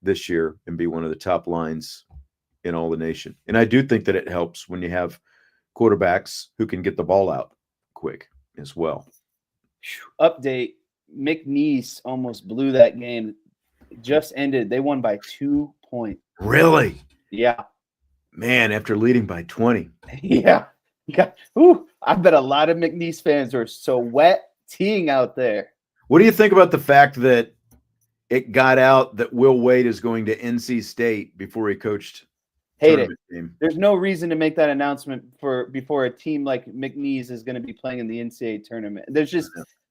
this year and be one of the top lines in all the nation. And I do think that it helps when you have quarterbacks who can get the ball out quick as well. Update: McNeese almost blew that game. It just ended. They won by 2 points. Really? Yeah. Man, after leading by 20. Yeah. I bet a lot of McNeese fans are so wet teeing out there. What do you think about the fact that it got out that Will Wade is going to NC State before he coached? Hate it. Team? There's no reason to make that announcement before a team like McNeese is going to be playing in the NCAA tournament.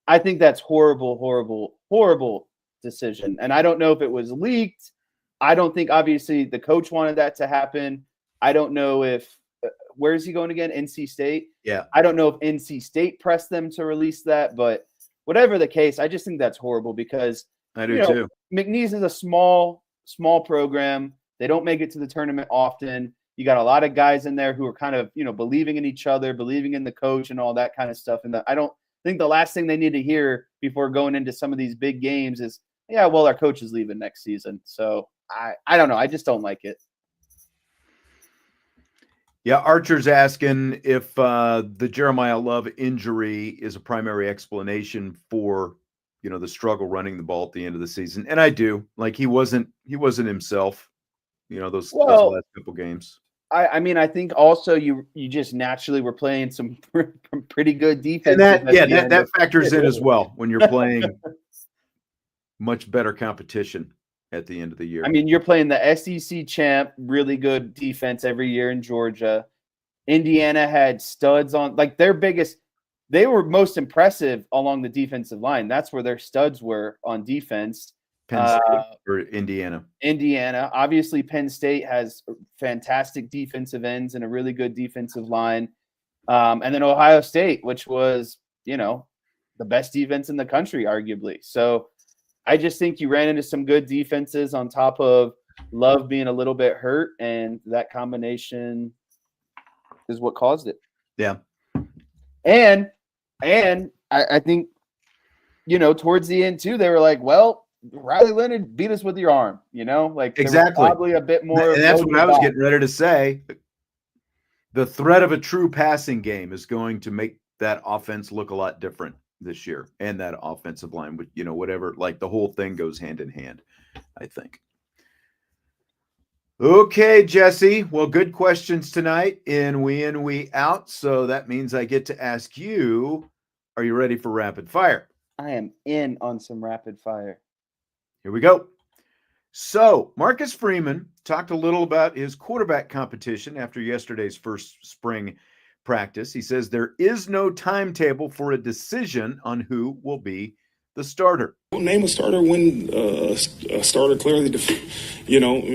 I think that's horrible, horrible, horrible decision. And I don't know if it was leaked. I don't think, obviously, the coach wanted that to happen. I don't know if where is he going again? NC State? Yeah. I don't know if NC State pressed them to release that, but whatever the case, I just think that's horrible because I do too. McNeese is a small program. They don't make it to the tournament often. You got a lot of guys in there who are kind of, believing in each other, believing in the coach and all that kind of stuff. And I don't think the last thing they need to hear before going into some of these big games is, yeah, well, our coach is leaving next season. So I don't know. I just don't like it. Yeah, Archer's asking if the Jeremiah Love injury is a primary explanation for, the struggle running the ball at the end of the season. And I do. Like he wasn't himself, those last couple games. I think also you just naturally were playing some pretty good defense. And that factors in as well when you're playing much better competition at the end of the year. I mean, you're playing the SEC champ, really good defense every year in Georgia. Indiana had studs on, like they were most impressive along the defensive line. That's where their studs were on defense. Penn State or Indiana. Indiana. Obviously, Penn State has fantastic defensive ends and a really good defensive line. And then Ohio State, which was, the best defense in the country, arguably. So I just think you ran into some good defenses on top of Love being a little bit hurt, and that combination is what caused it. Yeah. And I think, towards the end too, they were like, well, Riley Leonard beat us with your arm, like exactly. Probably a bit more. And that's what I was getting ready to say. The threat of a true passing game is going to make that offense look a lot different this year, and that offensive line with, whatever, like the whole thing goes hand in hand, I think. Okay, Jesse. Well, good questions tonight in, we out. So that means I get to ask you, are you ready for rapid fire? I am in on some rapid fire. Here we go. So Marcus Freeman talked a little about his quarterback competition after yesterday's first spring practice. He says there is no timetable for a decision on who will be the starter. Name a starter when a starter clearly,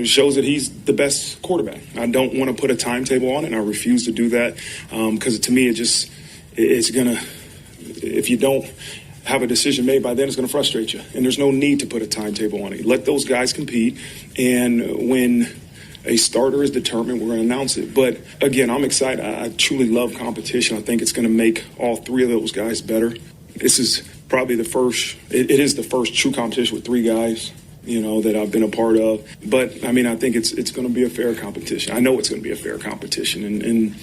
shows that he's the best quarterback. I don't want to put a timetable on it, and I refuse to do that because to me, it's going to, if you don't have a decision made by then, it's going to frustrate you. And there's no need to put a timetable on it. Let those guys compete, and when a starter is determined, we're going to announce it. But again, I'm excited. I truly love competition. I think it's going to make all three of those guys better. This is probably the first, it is the first true competition with three guys, that I've been a part of. But I mean, I think it's going to be a fair competition. I know it's going to be a fair competition. And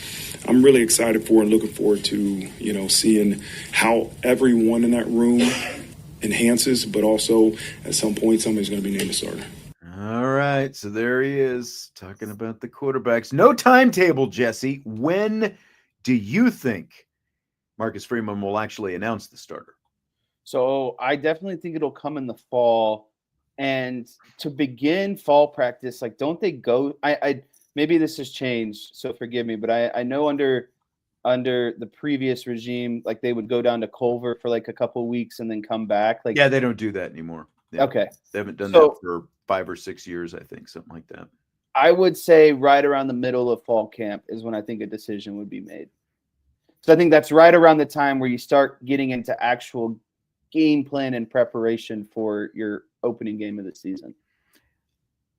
I'm really excited for and looking forward to, seeing how everyone in that room enhances, but also at some point, somebody's going to be named a starter. All right. So there he is talking about the quarterbacks. No timetable, Jesse. When do you think Marcus Freeman will actually announce the starter? So I definitely think it'll come in the fall. And to begin fall practice, like, don't they go? I maybe this has changed, so forgive me, but I know under the previous regime, like they would go down to Culver for like a couple weeks and then come back. Like, Yeah, they don't do that anymore. Yeah. Okay, They haven't done So- that for 5 or 6 years, I think, something like that. I would say right around the middle of fall camp is when I think a decision would be made. So I think that's right around the time where you start getting into actual game plan and preparation for your opening game of the season.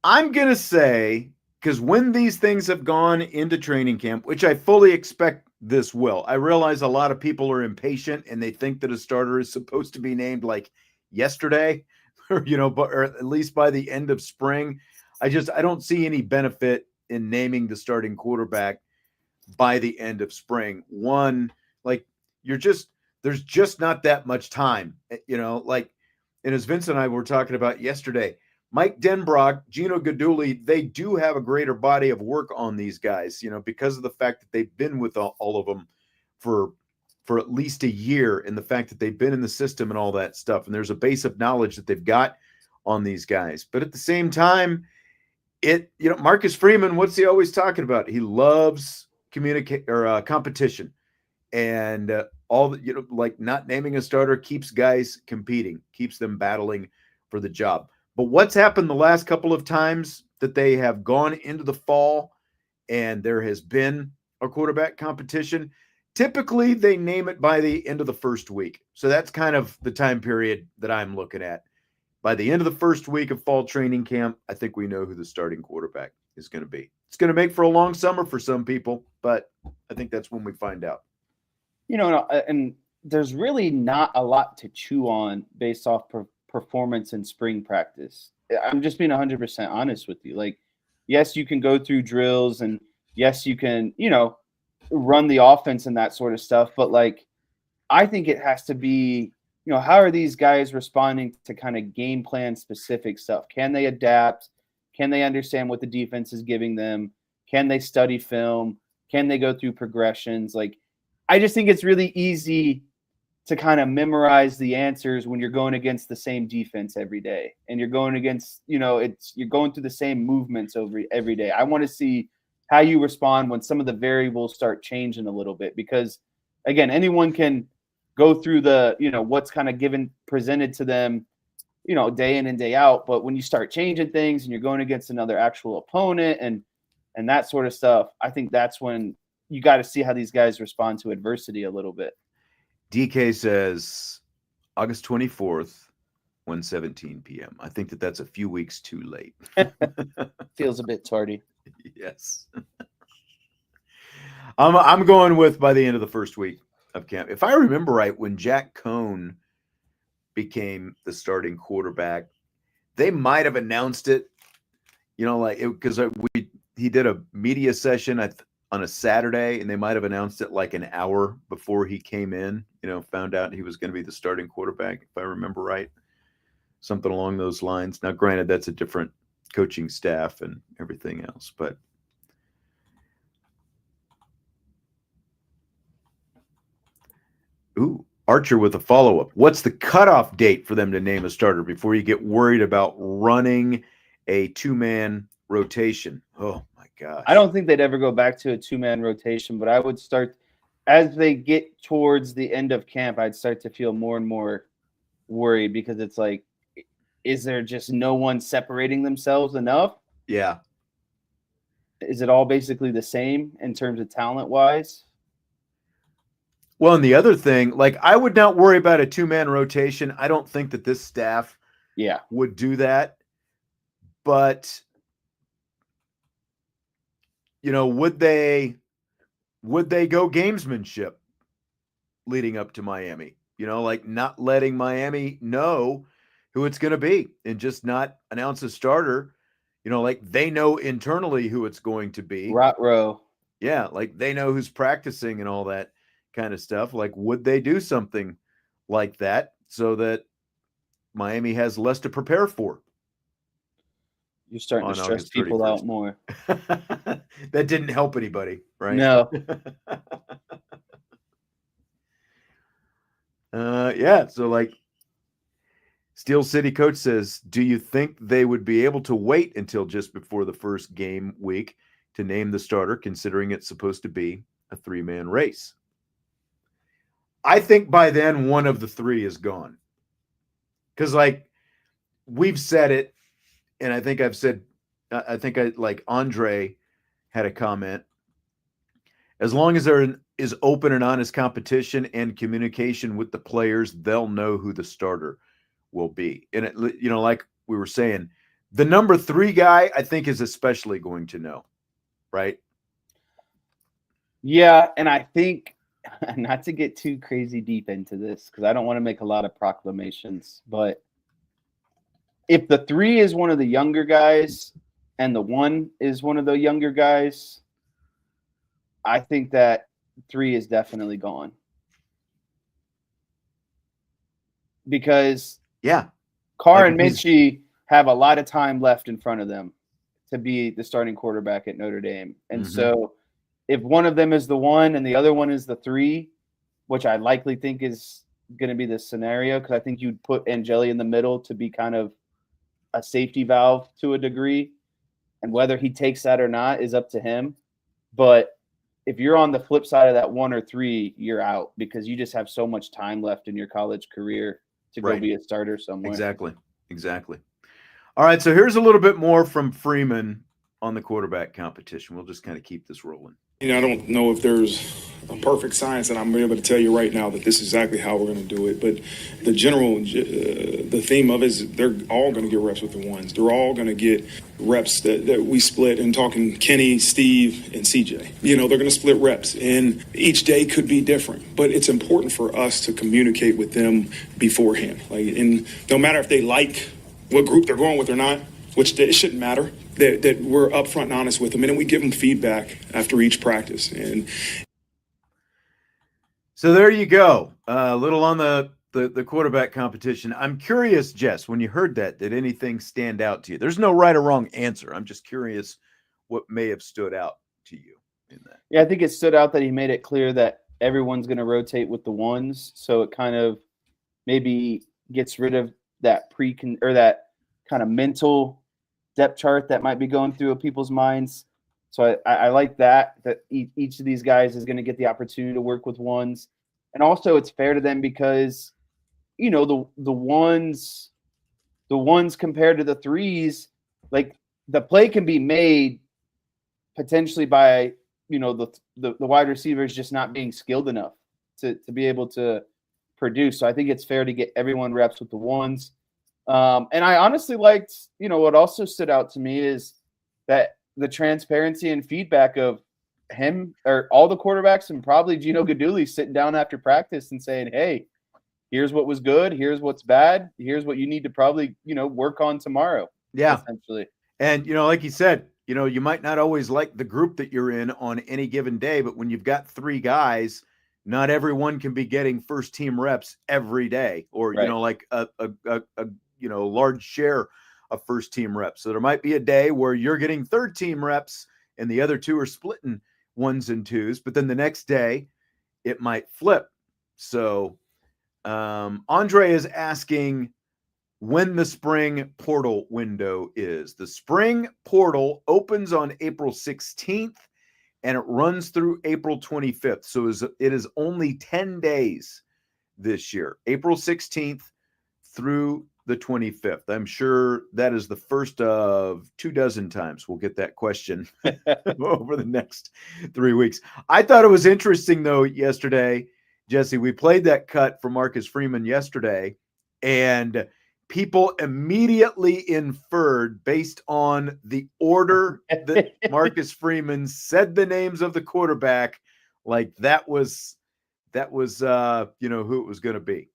I'm going to say, because when these things have gone into training camp, which I fully expect this will, I realize a lot of people are impatient and they think that a starter is supposed to be named like yesterday, or, or at least by the end of spring. I don't see any benefit in naming the starting quarterback by the end of spring. One, like there's just not that much time, and as Vince and I were talking about yesterday, Mike Denbrock, Gino Gaduli, they do have a greater body of work on these guys, because of the fact that they've been with all of them for at least a year, and the fact that they've been in the system and all that stuff. And there's a base of knowledge that they've got on these guys. But at the same time, Marcus Freeman, what's he always talking about? He loves competition, and all the, like not naming a starter keeps guys competing, keeps them battling for the job. But what's happened the last couple of times that they have gone into the fall and there has been a quarterback competition, typically they name it by the end of the first week. So that's kind of the time period that I'm looking at. By the end of the first week of fall training camp, I think we know who the starting quarterback is going to be. It's going to make for a long summer for some people, but I think that's when we find out. And there's really not a lot to chew on based off performance in spring practice. I'm just being 100% honest with you. Like, yes, you can go through drills, and yes, you can, run the offense and that sort of stuff. But like, I think it has to be, how are these guys responding to kind of game plan specific stuff? Can they adapt? Can they understand what the defense is giving them? Can they study film? Can they go through progressions? Like, I just think it's really easy to kind of memorize the answers when you're going against the same defense every day, and you're going against, you're going through the same movements every day. I want to see how you respond when some of the variables start changing a little bit, because again, anyone can go through the, what's kind of presented to them, day in and day out. But when you start changing things and you're going against another actual opponent and that sort of stuff, I think that's when you got to see how these guys respond to adversity a little bit. DK says August 24th, 1:17 p.m. I think that's a few weeks too late. Feels a bit tardy. Yes. I'm going with by the end of the first week of camp. If I remember right, when Jack Cohn became the starting quarterback, they might have announced it, because he did a media session on a Saturday, and they might have announced it like an hour before he came in, found out he was going to be the starting quarterback, if I remember right. Something along those lines. Now, granted, that's a different coaching staff and everything else, but Archer with a follow-up. What's the cutoff date for them to name a starter before you get worried about running a two-man rotation? Oh my gosh. I don't think they'd ever go back to a two-man rotation, but I would start as they get towards the end of camp, I'd start to feel more and more worried, because it's like, is there just no one separating themselves enough? Yeah. Is it all basically the same in terms of talent-wise? Well, and the other thing, like, I would not worry about a two-man rotation. I don't think that this staff would do that. But, would they go gamesmanship leading up to Miami? Like not letting Miami know who it's going to be and just not announce a starter. Like they know internally who it's going to be. Rot row. Yeah, like they know who's practicing and all that kind of stuff. Like, would they do something like that so that Miami has less to prepare for? You're starting to stress people out more. That didn't help anybody, right? No. Yeah. So, like, Steel City coach says, do you think they would be able to wait until just before the first game week to name the starter, considering it's supposed to be a 3-man race? I think by then one of the three is gone. Because, like, we've said it, and I think Andre had a comment. As long as there is open and honest competition and communication with the players, they'll know who the starter will be. And, like we were saying, the number 3 guy, I think, is especially going to know, right? Yeah, and I think, not to get too crazy deep into this, because I don't want to make a lot of proclamations, but if the 3 is one of the younger guys and the 1 is one of the younger guys, I think that 3 is definitely gone. Because Carr and Minchie have a lot of time left in front of them to be the starting quarterback at Notre Dame. And so if one of them is the 1 and the other one is the 3, which I likely think is going to be the scenario, because I think you'd put Angeli in the middle to be kind of a safety valve to a degree. And whether he takes that or not is up to him. But if you're on the flip side of that 1 or 3, you're out, because you just have so much time left in your college career to go be a starter somewhere. Exactly. All right, so here's a little bit more from Freeman on the quarterback competition. We'll just kind of keep this rolling. I don't know if there's a perfect science that I'm able to tell you right now that this is exactly how we're going to do it. But the theme of it is they're all going to get reps with the 1s. They're all going to get reps that we split. And talking Kenny, Steve, and CJ. They're going to split reps. And each day could be different. But it's important for us to communicate with them beforehand. And no matter if they like what group they're going with or not, which it shouldn't matter, that we're upfront and honest with them, and then we give them feedback after each practice. And so there you go. A little on the quarterback competition. I'm curious, Jess, when you heard that, did anything stand out to you? There's no right or wrong answer. I'm just curious what may have stood out to you in that. Yeah, I think it stood out that he made it clear that everyone's going to rotate with the 1s, so it kind of maybe gets rid of that that kind of mental depth chart that might be going through people's minds. So I like that each of these guys is going to get the opportunity to work with 1s. And also it's fair to them because, the 1s compared to the 3s, like the play can be made potentially by, the wide receivers just not being skilled enough to be able to produce. So I think it's fair to get everyone reps with the 1s. And I honestly liked, what also stood out to me is that the transparency and feedback of him or all the quarterbacks and probably Gino Guidugli sitting down after practice and saying, hey, here's what was good. Here's what's bad. Here's what you need to probably, work on tomorrow. Yeah. Essentially. And, like you said, you might not always like the group that you're in on any given day, but when you've got 3 guys, not everyone can be getting first team reps every day or, like a large share of first team reps. So there might be a day where you're getting third team reps and the other 2 are splitting 1s and 2s, but then the next day it might flip. So Andre is asking when the spring portal window is. The spring portal opens on April 16th and it runs through April 25th. So it is only 10 days this year, April 16th through the 25th. I'm sure that is the first of 24 times we'll get that question over the next 3 weeks. I thought it was interesting, though, yesterday, Jesse, we played that cut for Marcus Freeman yesterday, and people immediately inferred based on the order that Marcus Freeman said the names of the quarterback, like that was who it was going to be.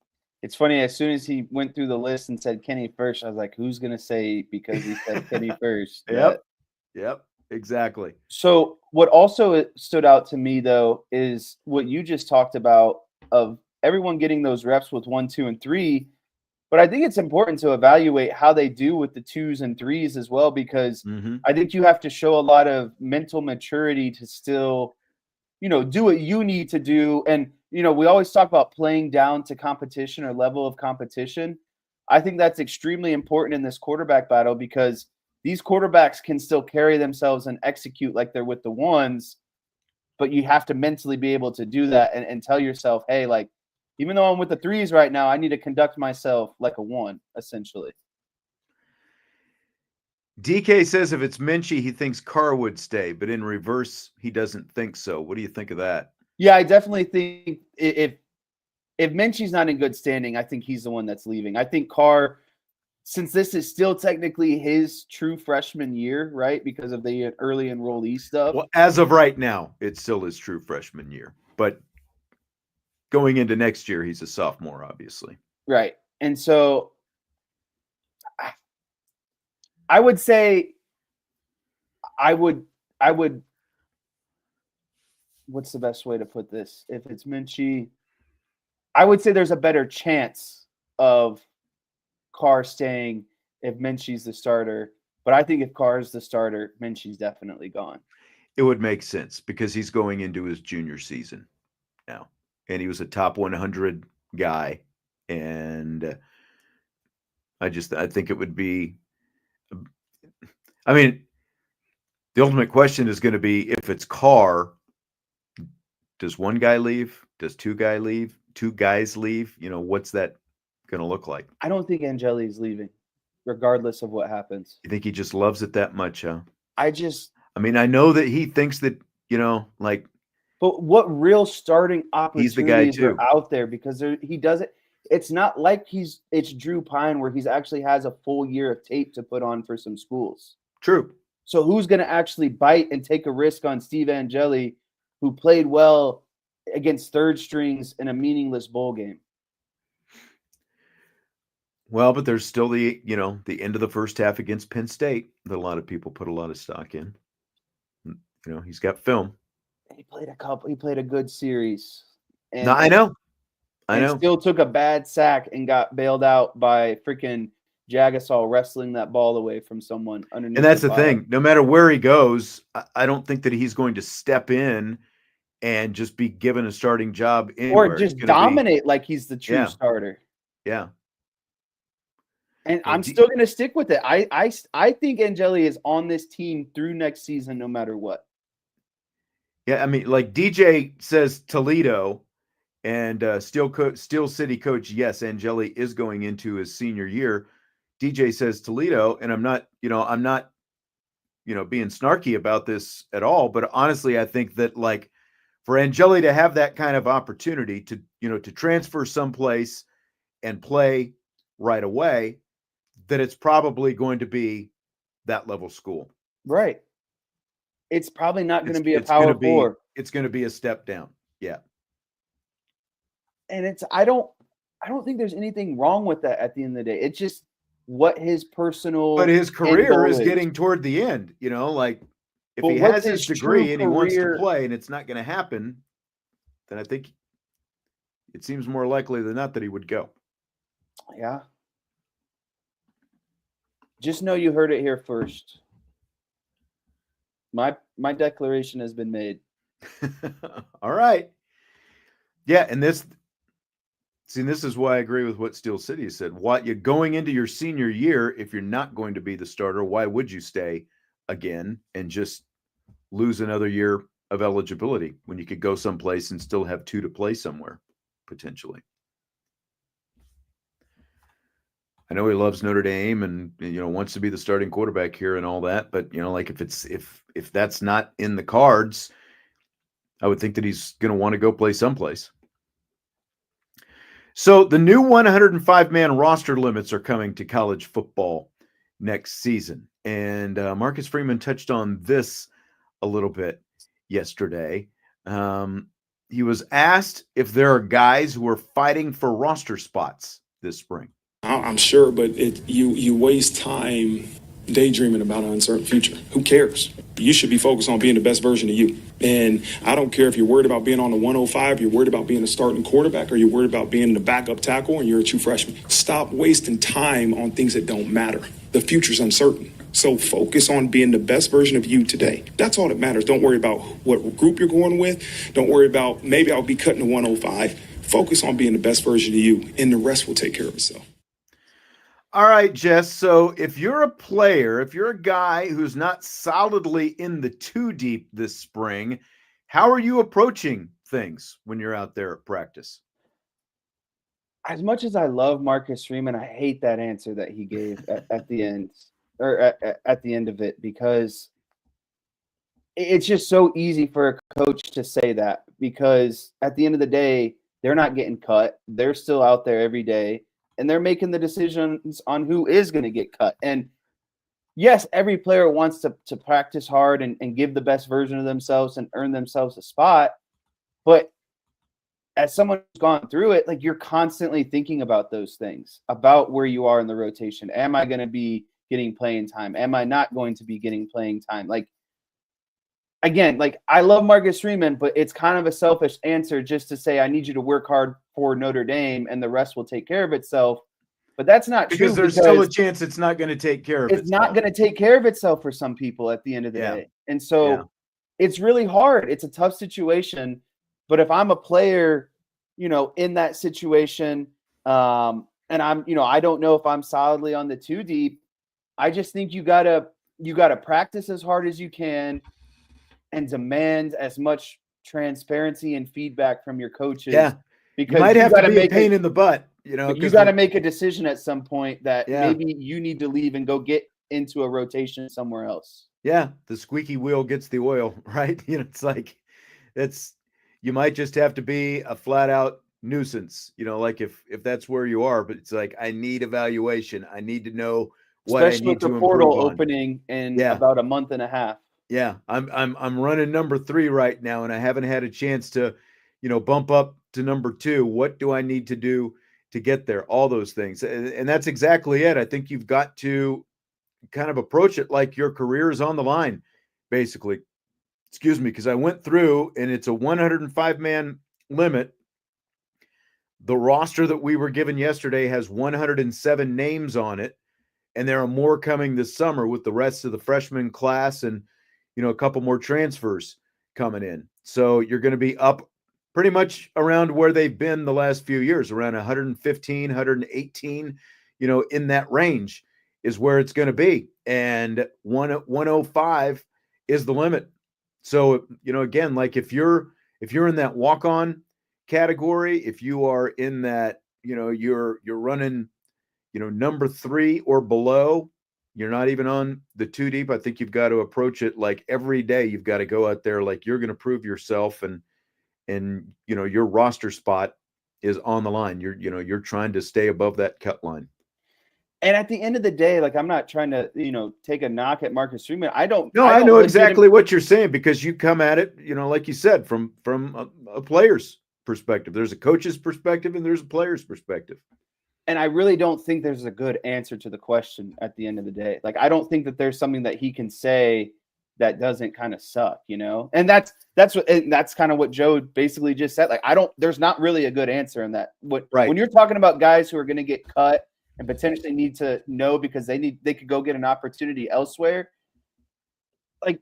It's funny, as soon as he went through the list and said Kenny first, I was like, who's going to say because he said Kenny first? Yep, exactly. So what also stood out to me, though, is what you just talked about of everyone getting those reps with 1, 2, and 3. But I think it's important to evaluate how they do with the 2s and 3s as well, because I think you have to show a lot of mental maturity to still, do what you need to do. And, we always talk about playing down to competition or level of competition. I think that's extremely important in this quarterback battle because these quarterbacks can still carry themselves and execute like they're with the ones, but you have to mentally be able to do that and tell yourself, hey, like, even though I'm with the threes right now, I need to conduct myself like a one, essentially. DK says if it's Minchie, he thinks Carr would stay, but in reverse, he doesn't think so. What do you think of that? Yeah, I definitely think if Minchie's not in good standing, I think he's the one that's leaving. I think Carr, since this is still technically his true freshman year, right, because of the early enrollee stuff. Well, as of right now, it's still his true freshman year. But going into next year, he's a sophomore, obviously. Right. And so I would say I would what's the best way to put this? If it's Minchie, I would say there's a better chance of Carr staying if Minchie's the starter. But I think if Carr's the starter, Minchie's definitely gone. It would make sense because he's going into his junior season now. And he was a top 100 guy. And I think it would be, I mean, the ultimate question is going to be if it's Carr, does one guy leave? Does two guys leave? You know, what's that going to look like? I don't think Angeli's leaving, regardless of what happens. You think he just loves it that much, huh? I mean, I know that he thinks that, you know, like. But what real starting opportunities he's the guy too. are out there? Because he does it. It's not like it's Drew Pine where he's actually has a full year of tape to put on for some schools. True. So who's going to actually bite and take a risk on Steve Angeli, who played well against third strings in a meaningless bowl game? Well, but there's still the end of the first half against Penn State that a lot of people put a lot of stock in. You know, he's got film. He played a good series. And, no, I know. Still took a bad sack and got bailed out by freaking Jagasol wrestling that ball away from someone underneath. And that's the thing. No matter where he goes, I don't think that he's going to step in and just be given a starting job anywhere. Or just dominate like he's the true starter. Yeah. And I'm still going to stick with it. I think Angeli is on this team through next season, no matter what. Yeah, I mean, like DJ says Toledo and Steel City coach, yes, Angeli is going into his senior year. DJ says Toledo, and I'm not being snarky about this at all, but honestly, I think that like for Angeli to have that kind of opportunity to transfer someplace and play right away, that it's probably going to be that level school. Right. It's probably not going to be a Power 4. It's going to be a step down. Yeah. And I don't think there's anything wrong with that at the end of the day. It's just what his personal. But his career is getting toward the end, like if he has his degree and he wants to play and it's not going to happen, then I think it seems more likely than not that he would go. Yeah. Just know you heard it here first. My declaration has been made. All right. Yeah, and this is why I agree with what Steel City said. What you're going into your senior year, if you're not going to be the starter, why would you stay again and just lose another year of eligibility when you could go someplace and still have 2 to play somewhere potentially? I know he loves Notre Dame and wants to be the starting quarterback here and all that, but like if that's not in the cards, I would think that he's going to want to go play someplace. So the new 105-man roster limits are coming to college football next season, and Marcus Freeman touched on this a little bit yesterday. He was asked if there are guys who are fighting for roster spots this spring. I'm sure, but you waste time daydreaming about an uncertain future. Who cares? You should be focused on being the best version of you. And I don't care if you're worried about being on the 105, you're worried about being a starting quarterback, or you're worried about being the backup tackle and you're a true freshman. Stop wasting time on things that don't matter. The future's uncertain. So focus on being the best version of you today. That's all that matters. Don't worry about what group you're going with. Don't worry about maybe I'll be cutting the 105. Focus on being the best version of you, and the rest will take care of itself. All right, Jess. So if you're a player, if you're a guy who's not solidly in the two deep this spring, how are you approaching things when you're out there at practice? As much as I love Marcus Freeman, I hate that answer that he gave at the end, or at the end of it, because it's just so easy for a coach to say that, because at the end of the day, they're not getting cut. They're still out there every day, and they're making the decisions on who is going to get cut. And yes, every player wants to practice hard and give the best version of themselves and earn themselves a spot. But as someone who's gone through it, like, you're constantly thinking about those things, about where you are in the rotation. Am I going to be getting playing time? Am I not going to be getting playing time? Like, again, like, I love Marcus Freeman, but it's kind of a selfish answer just to say, I need you to work hard for Notre Dame and the rest will take care of itself. But that's not true. Because there's still a chance it's not going to take care of itself. It's not going to take care of itself for some people at the end of the day. And so it's really hard. It's a tough situation. But if I'm a player, in that situation, and I'm, I don't know if I'm solidly on the two deep, I just think you gotta practice as hard as you can and demand as much transparency and feedback from your coaches. Yeah, because you might have to be a pain in the butt. You got to make a decision at some point that maybe you need to leave and go get into a rotation somewhere else. Yeah, the squeaky wheel gets the oil, right? It's like you might just have to be a flat out nuisance, like if that's where you are, but it's like, I need evaluation. I need to know what especially I need with the to portal improve on. Opening in about a month and a half. Yeah, I'm running number 3 right now, and I haven't had a chance to, bump up to number 2. What do I need to do to get there? All those things. And that's exactly it. I think you've got to kind of approach it like your career is on the line, basically. Excuse me, because I went through, and it's a 105-man limit. The roster that we were given yesterday has 107 names on it, and there are more coming this summer with the rest of the freshman class and, a couple more transfers coming in. So you're going to be up pretty much around where they've been the last few years, around 115, 118, in that range is where it's going to be. And 105 is the limit. So, again, like if you're in that walk-on category, if you are in that, you're running, number 3 or below, you're not even on the two deep. I think you've got to approach it like every day. You've got to go out there like you're going to prove yourself, and your roster spot is on the line. You're trying to stay above that cut line. And at the end of the day, like, I'm not trying to, take a knock at Marcus Freeman. I know exactly what you're saying, because you come at it, like you said, from a player's perspective. There's a coach's perspective and there's a player's perspective. And I really don't think there's a good answer to the question at the end of the day. Like, I don't think that there's something that he can say that doesn't kind of suck, And that's kind of what Joe basically just said. Like, there's not really a good answer in that. When you're talking about guys who are going to get cut and potentially need to know because they could go get an opportunity elsewhere. Like,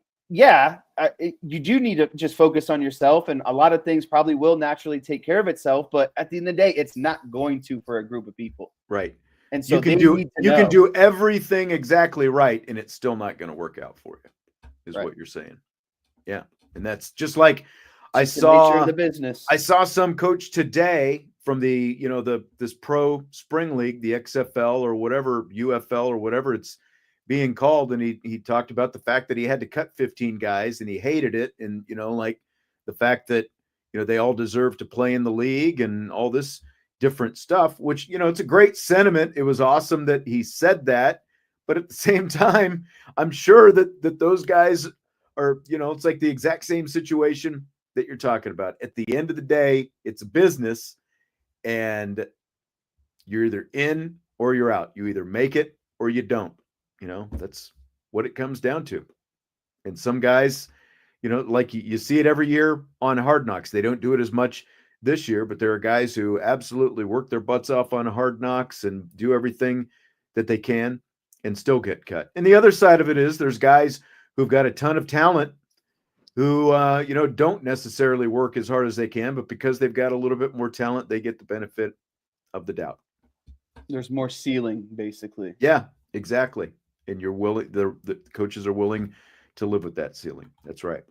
you do need to just focus on yourself, and a lot of things probably will naturally take care of itself. But at the end of the day, it's not going to for a group of people. Right. And so you can do everything exactly right, and it's still not going to work out for you, is what you're saying. Yeah. And that's just like I saw the business. I saw some coach today from the, this pro spring league, the XFL or whatever, UFL or whatever it's being called. And he talked about the fact that he had to cut 15 guys and he hated it. And, like the fact that, they all deserve to play in the league and all this different stuff, which, it's a great sentiment. It was awesome that he said that. But at the same time, I'm sure that those guys are, it's like the exact same situation that you're talking about. At the end of the day, it's a business, and you're either in or you're out. You either make it or you don't. That's what it comes down to. And some guys, like you see it every year on Hard Knocks. They don't do it as much this year, but there are guys who absolutely work their butts off on Hard Knocks and do everything that they can and still get cut. And the other side of it is there's guys who've got a ton of talent who, don't necessarily work as hard as they can, but because they've got a little bit more talent, they get the benefit of the doubt. There's more ceiling, basically. Yeah, exactly. And you're willing, the coaches are willing to live with that ceiling. That's right.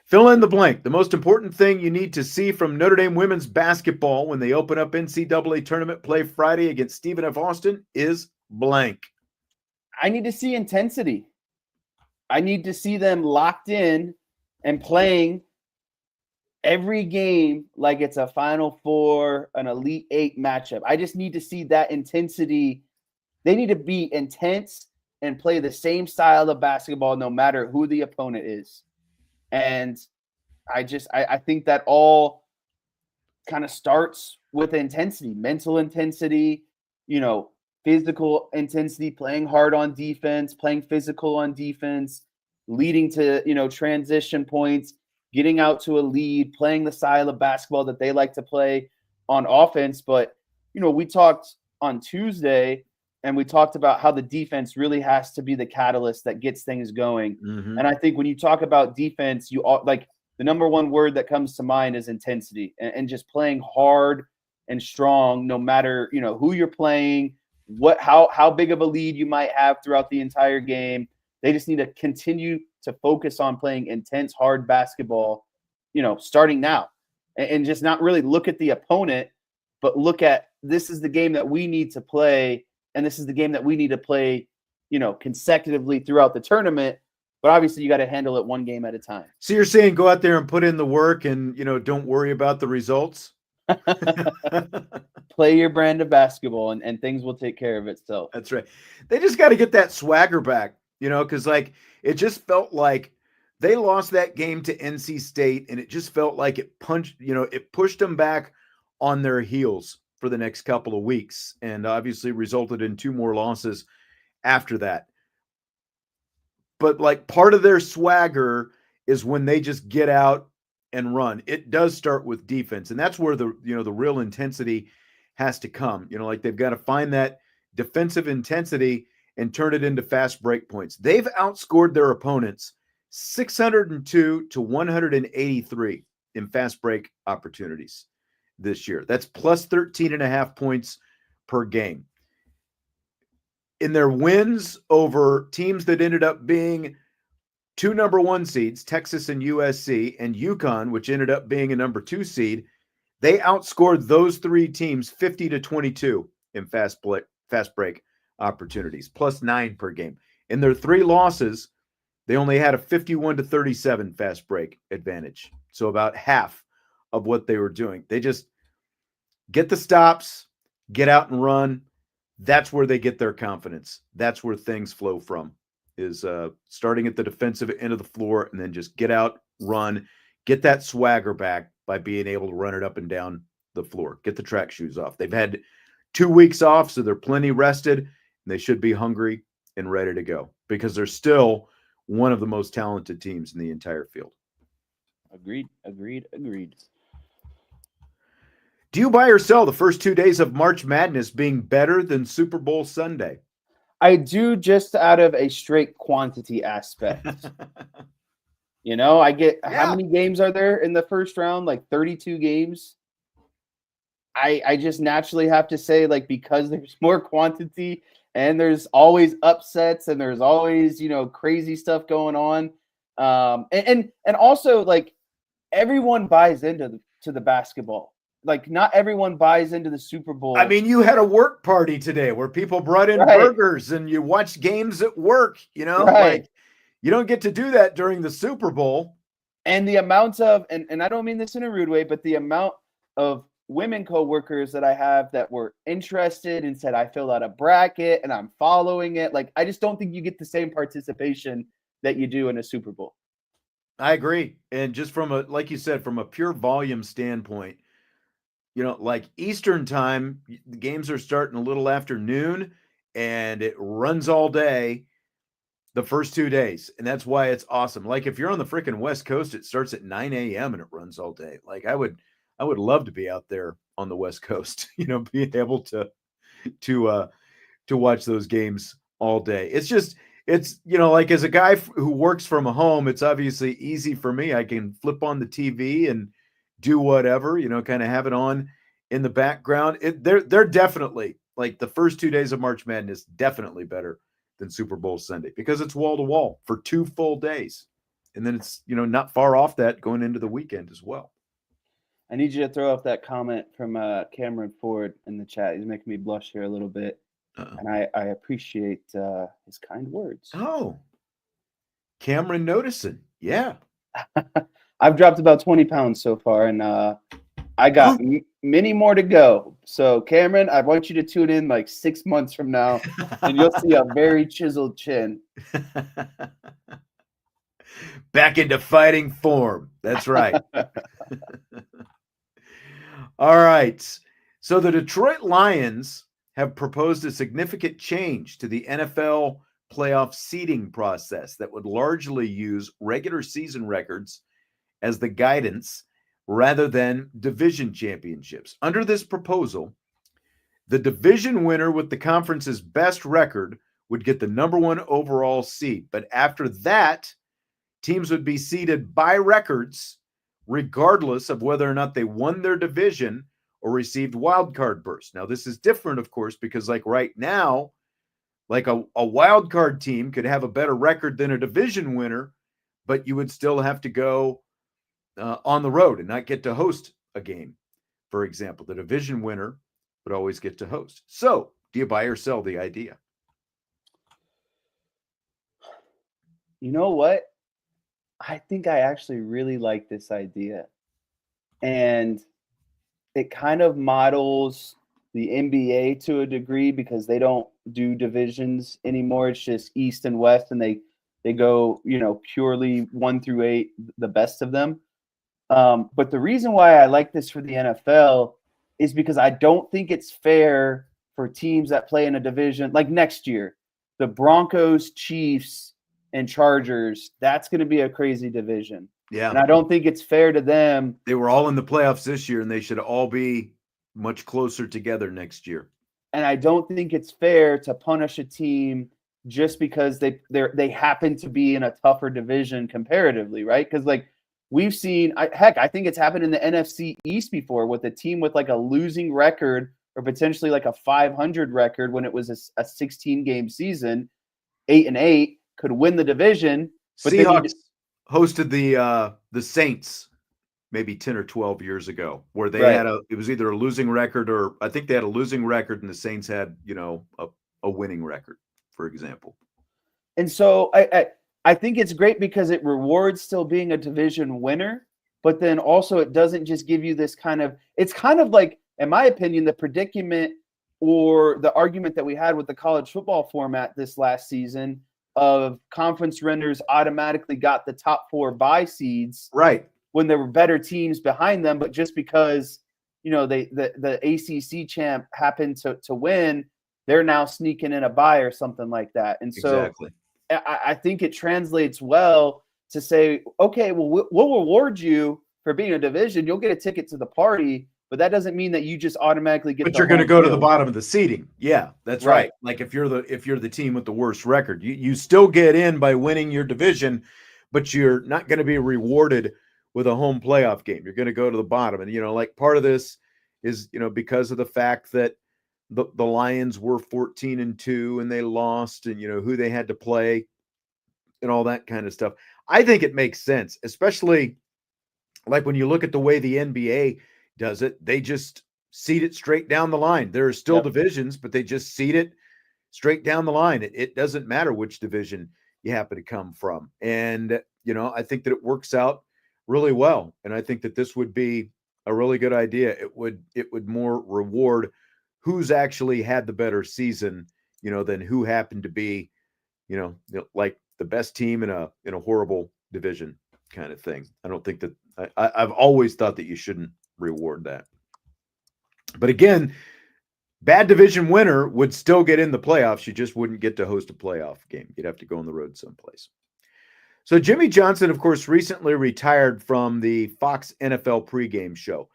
Fill in the blank. The most important thing you need to see from Notre Dame women's basketball when they open up NCAA tournament play Friday against Stephen F. Austin is blank. I need to see intensity. I need to see them locked in and playing every game like it's a Final Four, an Elite Eight matchup. I just need to see that intensity. They need to be intense and play the same style of basketball no matter who the opponent is. And I think that all kind of starts with intensity, mental intensity, physical intensity, playing hard on defense, playing physical on defense, leading to, transition points, getting out to a lead, playing the style of basketball that they like to play on offense. But, we talked on Tuesday and we talked about how the defense really has to be the catalyst that gets things going. Mm-hmm. And I think when you talk about defense, the number one word that comes to mind is intensity and just playing hard and strong, no matter, who you're playing, how big of a lead you might have throughout the entire game. They just need to continue to focus on playing intense, hard basketball, starting now, and just not really look at the opponent, but look at, this is the game that we need to play. And this is the game that we need to play, consecutively throughout the tournament. But obviously you got to handle it one game at a time. So you're saying go out there and put in the work and, don't worry about the results? Play your brand of basketball and things will take care of itself. That's right. They just got to get that swagger back, because it just felt like they lost that game to NC State and it just felt like it pushed them back on their heels for the next couple of weeks and obviously resulted in 2 more losses after that. But part of their swagger is when they just get out and run. It does start with defense, and that's where the real intensity has to come. They've got to find that defensive intensity and turn it into fast break points. They've outscored their opponents 602 to 183 in fast break opportunities this year. That's plus 13.5 points per game. In their wins over teams that ended up being 2 number 1 seeds, Texas and USC, and UConn, which ended up being a number 2 seed, they outscored those 3 teams 50 to 22 in fast break opportunities, plus 9 per game. In their 3 losses, they only had a 51 to 37 fast break advantage. So about half of what they were doing. They just get the stops, get out and run. That's where they get their confidence. That's where things flow from, is starting at the defensive end of the floor and then just get out, run, get that swagger back by being able to run it up and down the floor. Get the track shoes off. They've had 2 weeks off, so they're plenty rested, and they should be hungry and ready to go because they're still one of the most talented teams in the entire field. Agreed. Do you buy or sell the first 2 days of March Madness being better than Super Bowl Sunday? I do, just out of a straight quantity aspect. I get how many games are there in the first round? Like 32 games. I just naturally have to say, because there's more quantity and there's always upsets and there's always, crazy stuff going on. And also everyone buys into the basketball. Not everyone buys into the Super Bowl. I mean, you had a work party today where people brought in burgers and you watched games at work, Right. You don't get to do that during the Super Bowl. And the amount of, and I don't mean this in a rude way, but the amount of women coworkers that I have that were interested and said, I filled out a bracket and I'm following it. I just don't think you get the same participation that you do in a Super Bowl. I agree. And just from like you said, from a pure volume standpoint, Eastern time, the games are starting a little after noon and it runs all day the first 2 days. And that's why it's awesome. If you're on the freaking West Coast, it starts at 9 a.m. and it runs all day. I would love to be out there on the West Coast, being able to watch those games all day. It's as a guy who works from home, it's obviously easy for me. I can flip on the TV and do whatever, kind of have it on in the background. They're definitely, like, the first 2 days of March Madness, definitely better than Super Bowl Sunday because it's wall to wall for 2 full days. And then it's, not far off that going into the weekend as well. I need you to throw up that comment from Cameron Ford in the chat. He's making me blush here a little bit. And I appreciate his kind words. Oh, Cameron noticing. Yeah. I've dropped about 20 pounds so far, and I got many more to go. So, Cameron, I want you to tune in like 6 months from now, and you'll see a very chiseled chin. Back into fighting form. That's right. All right. So the Detroit Lions have proposed a significant change to the NFL playoff seeding process that would largely use regular season records as the guidance rather than division championships. Under this proposal, the division winner with the conference's best record would get the number 1 overall seed. But after that, teams would be seeded by records, regardless of whether or not they won their division or received wild card bursts. Now, this is different, of course, because like right now, like a wild card team could have a better record than a division winner, but you would still have to go on the road and not get to host a game. For example, the division winner would always get to host. So, do you buy or sell the idea? You know what? I think I actually really like this idea. And it kind of models the NBA to a degree because they don't do divisions anymore. It's just East and West, and they go, purely 1 through 8, the best of them. But the reason why I like this for the NFL is because I don't think it's fair for teams that play in a division like next year, the Broncos, Chiefs, and Chargers. That's going to be a crazy division. Yeah. And I don't think it's fair to them. They were all in the playoffs this year, and they should all be much closer together next year. And I don't think it's fair to punish a team just because they happen to be in a tougher division comparatively, right? Because like we've seen, I think it's happened in the NFC East before with a team with like a losing record or potentially like a 500 record when it was a 16-game season, 8-8 could win the division. But Seahawks hosted the Saints maybe 10 or 12 years ago, where they had it was either a losing record or I think they had a losing record and the Saints had, a winning record, for example. And so I think it's great because it rewards still being a division winner, but then also it doesn't just give you this it's kind of like, in my opinion, the predicament or the argument that we had with the college football format this last season of conference winners automatically got the top 4 bye seeds. Right. When there were better teams behind them, but just because, the ACC champ happened to win, they're now sneaking in a bye or something like that. And so exactly. I think it translates well to say, okay, well, we'll reward you for being a division. You'll get a ticket to the party, but that doesn't mean that you just automatically get. But you're going to go to the bottom of the seeding. Yeah, that's right. Like if you're the team with the worst record, you still get in by winning your division, but you're not going to be rewarded with a home playoff game. You're going to go to the bottom. And, like part of this is, because of the fact that the Lions were 14-2 and they lost and, who they had to play and all that kind of stuff. I think it makes sense, especially like when you look at the way the NBA does it, they just seed it straight down the line. There are still divisions, but they just seed it straight down the line. It doesn't matter which division you happen to come from. And, I think that it works out really well. And I think that this would be a really good idea. It would more reward who's actually had the better season, than who happened to be, like the best team in a horrible division kind of thing. I don't think that I've always thought that you shouldn't reward that. But again, bad division winner would still get in the playoffs. You just wouldn't get to host a playoff game. You'd have to go on the road someplace. So Jimmy Johnson, of course, recently retired from the Fox NFL pregame show.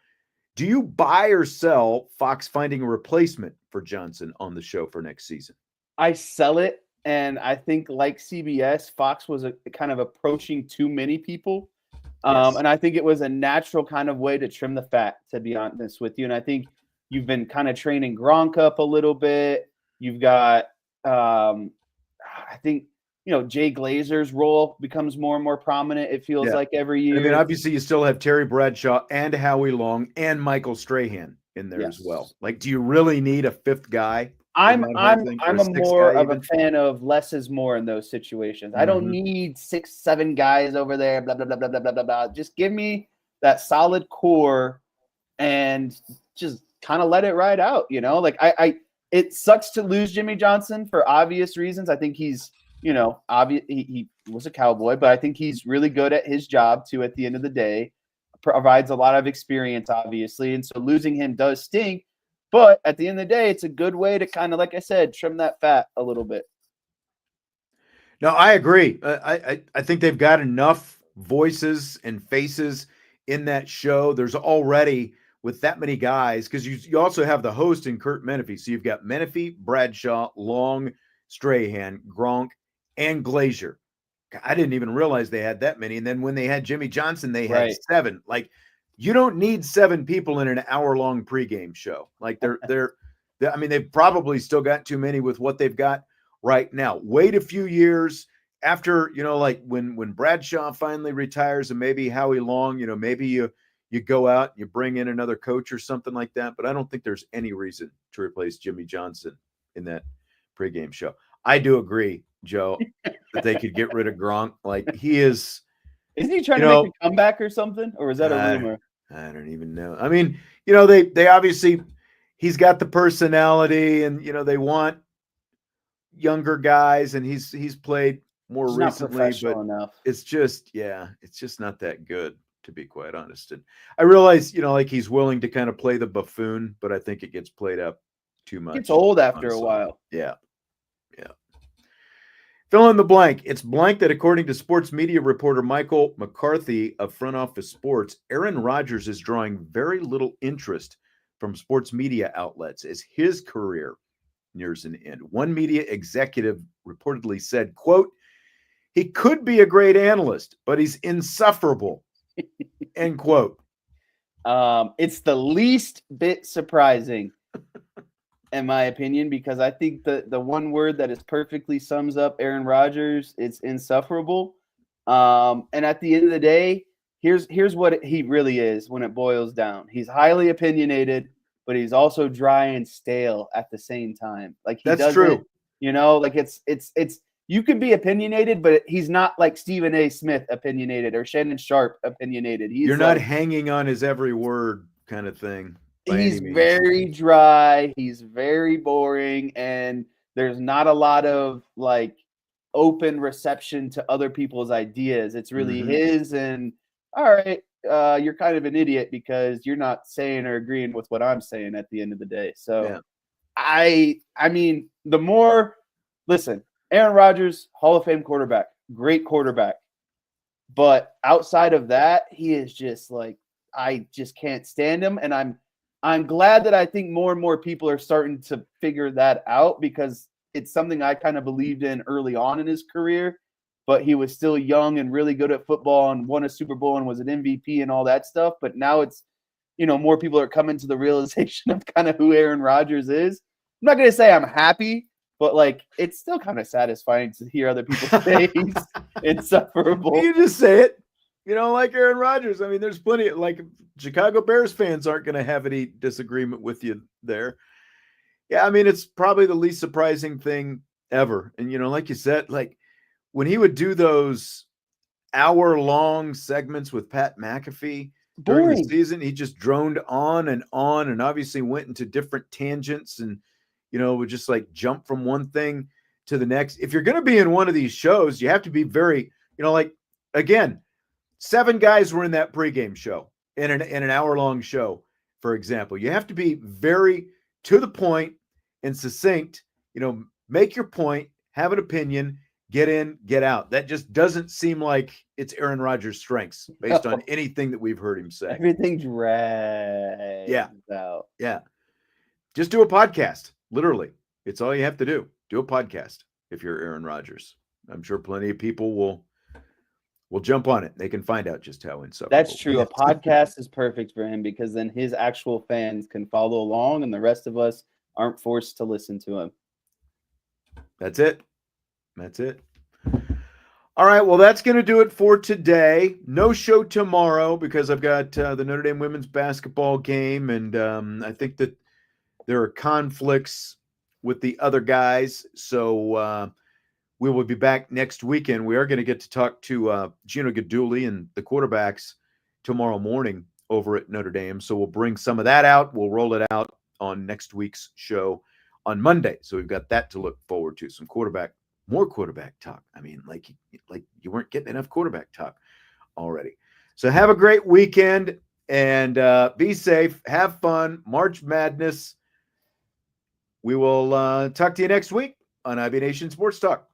Do you buy or sell Fox finding a replacement for Johnson on the show for next season? I sell it, and I think like CBS, Fox was kind of approaching too many people. Yes. And I think it was a natural kind of way to trim the fat, to be honest with you. And I think You've been kind of training Gronk up a little bit. You've got, I think, Jay Glazer's role becomes more and more prominent. It feels like every year. I mean, obviously, you still have Terry Bradshaw and Howie Long and Michael Strahan in there as well. Like, do you really need a fifth guy? I'm more of a fan of less is more in those situations. I don't need 6-7 guys over there, blah, blah, blah, blah, blah, blah, blah, blah. Just give me that solid core and just kind of let it ride out, Like it sucks to lose Jimmy Johnson for obvious reasons. I think he's, obvious he was a Cowboy, but I think he's really good at his job too at the end of the day. Provides a lot of experience, obviously, and so losing him does stink. But at the end of the day, it's a good way to kind of, like I said, trim that fat a little bit. No, I agree. I think they've got enough voices and faces in that show. There's already, with that many guys, because you also have the host in Kurt Menefee. So you've got Menefee, Bradshaw, Long, Strahan, Gronk, and Glazier. I didn't even realize they had that many. And then when they had Jimmy Johnson, they had 7. Like, you don't need 7 people in an hour-long pregame show. Like they're I mean, they've probably still got too many with what they've got right now. Wait a few years after, like when Bradshaw finally retires and maybe Howie Long, maybe you go out and you bring in another coach or something like that. But I don't think there's any reason to replace Jimmy Johnson in that pregame show. I do agree, Joe, that they could get rid of Gronk. Like, he is. Isn't he trying to make a comeback or something? Or is that a rumor? I don't even know. I mean, they obviously, he's got the personality and, they want younger guys and he's played more recently, but it's just not that good, to be quite honest. And I realize, like he's willing to kind of play the buffoon, but I think it gets played up too much. It's old after a while. Yeah. Fill in the blank. It's blank that, according to sports media reporter Michael McCarthy of Front Office Sports, Aaron Rodgers is drawing very little interest from sports media outlets as his career nears an end. One media executive reportedly said, quote, "He could be a great analyst, but he's insufferable," end quote. It's the least bit surprising, in my opinion, because I think the one word that is perfectly sums up Aaron Rodgers, it's insufferable. And at the end of the day, here's what he really is when it boils down. He's highly opinionated, but he's also dry and stale at the same time. Like, that's true. Like it's you could be opinionated, but he's not like Stephen A. Smith opinionated or Shannon Sharp opinionated. You're not hanging on his every word kind of thing. He's very dry. He's very boring, and there's not a lot of like open reception to other people's ideas. It's really his. And all right, you're kind of an idiot because you're not saying or agreeing with what I'm saying at the end of the day. So, I mean, listen, Aaron Rodgers, Hall of Fame quarterback, great quarterback, but outside of that, he is just like, I just can't stand him, and I'm glad that I think more and more people are starting to figure that out, because it's something I kind of believed in early on in his career, but he was still young and really good at football and won a Super Bowl and was an MVP and all that stuff. But now it's, more people are coming to the realization of kind of who Aaron Rodgers is. I'm not going to say I'm happy, but like, it's still kind of satisfying to hear other people say he's insufferable. You just say it. Like Aaron Rodgers. I mean, there's plenty of, like, Chicago Bears fans aren't going to have any disagreement with you there. Yeah, I mean, it's probably the least surprising thing ever. And, like you said, like when he would do those hour-long segments with Pat McAfee during the season, he just droned on and obviously went into different tangents and, would just like jump from one thing to the next. If you're going to be in one of these shows, you have to be very, like, again, 7 guys were in that pregame show in an hour-long show, for example. You have to be very to the point and succinct, make your point, have an opinion, get in, get out. That just doesn't seem like it's Aaron Rodgers' strengths based on anything that we've heard him say. Everything drags out. Yeah. Just do a podcast. Literally. It's all you have to do. Do a podcast if you're Aaron Rodgers. I'm sure plenty of people will we'll jump on it. They can find out just how insufferable. That's true. he A is. podcast is perfect for him because then his actual fans can follow along and the rest of us aren't forced to listen to him. That's it. That's it. All right. Well, that's going to do it for today. No show tomorrow because I've got the Notre Dame women's basketball game. And I think that there are conflicts with the other guys. So we will be back next weekend. We are going to get to talk to Gino Gaduli and the quarterbacks tomorrow morning over at Notre Dame. So we'll bring some of that out. We'll roll it out on next week's show on Monday. So we've got that to look forward to. More quarterback talk. I mean, like you weren't getting enough quarterback talk already. So have a great weekend and be safe. Have fun. March Madness. We will talk to you next week on IB Nation Sports Talk.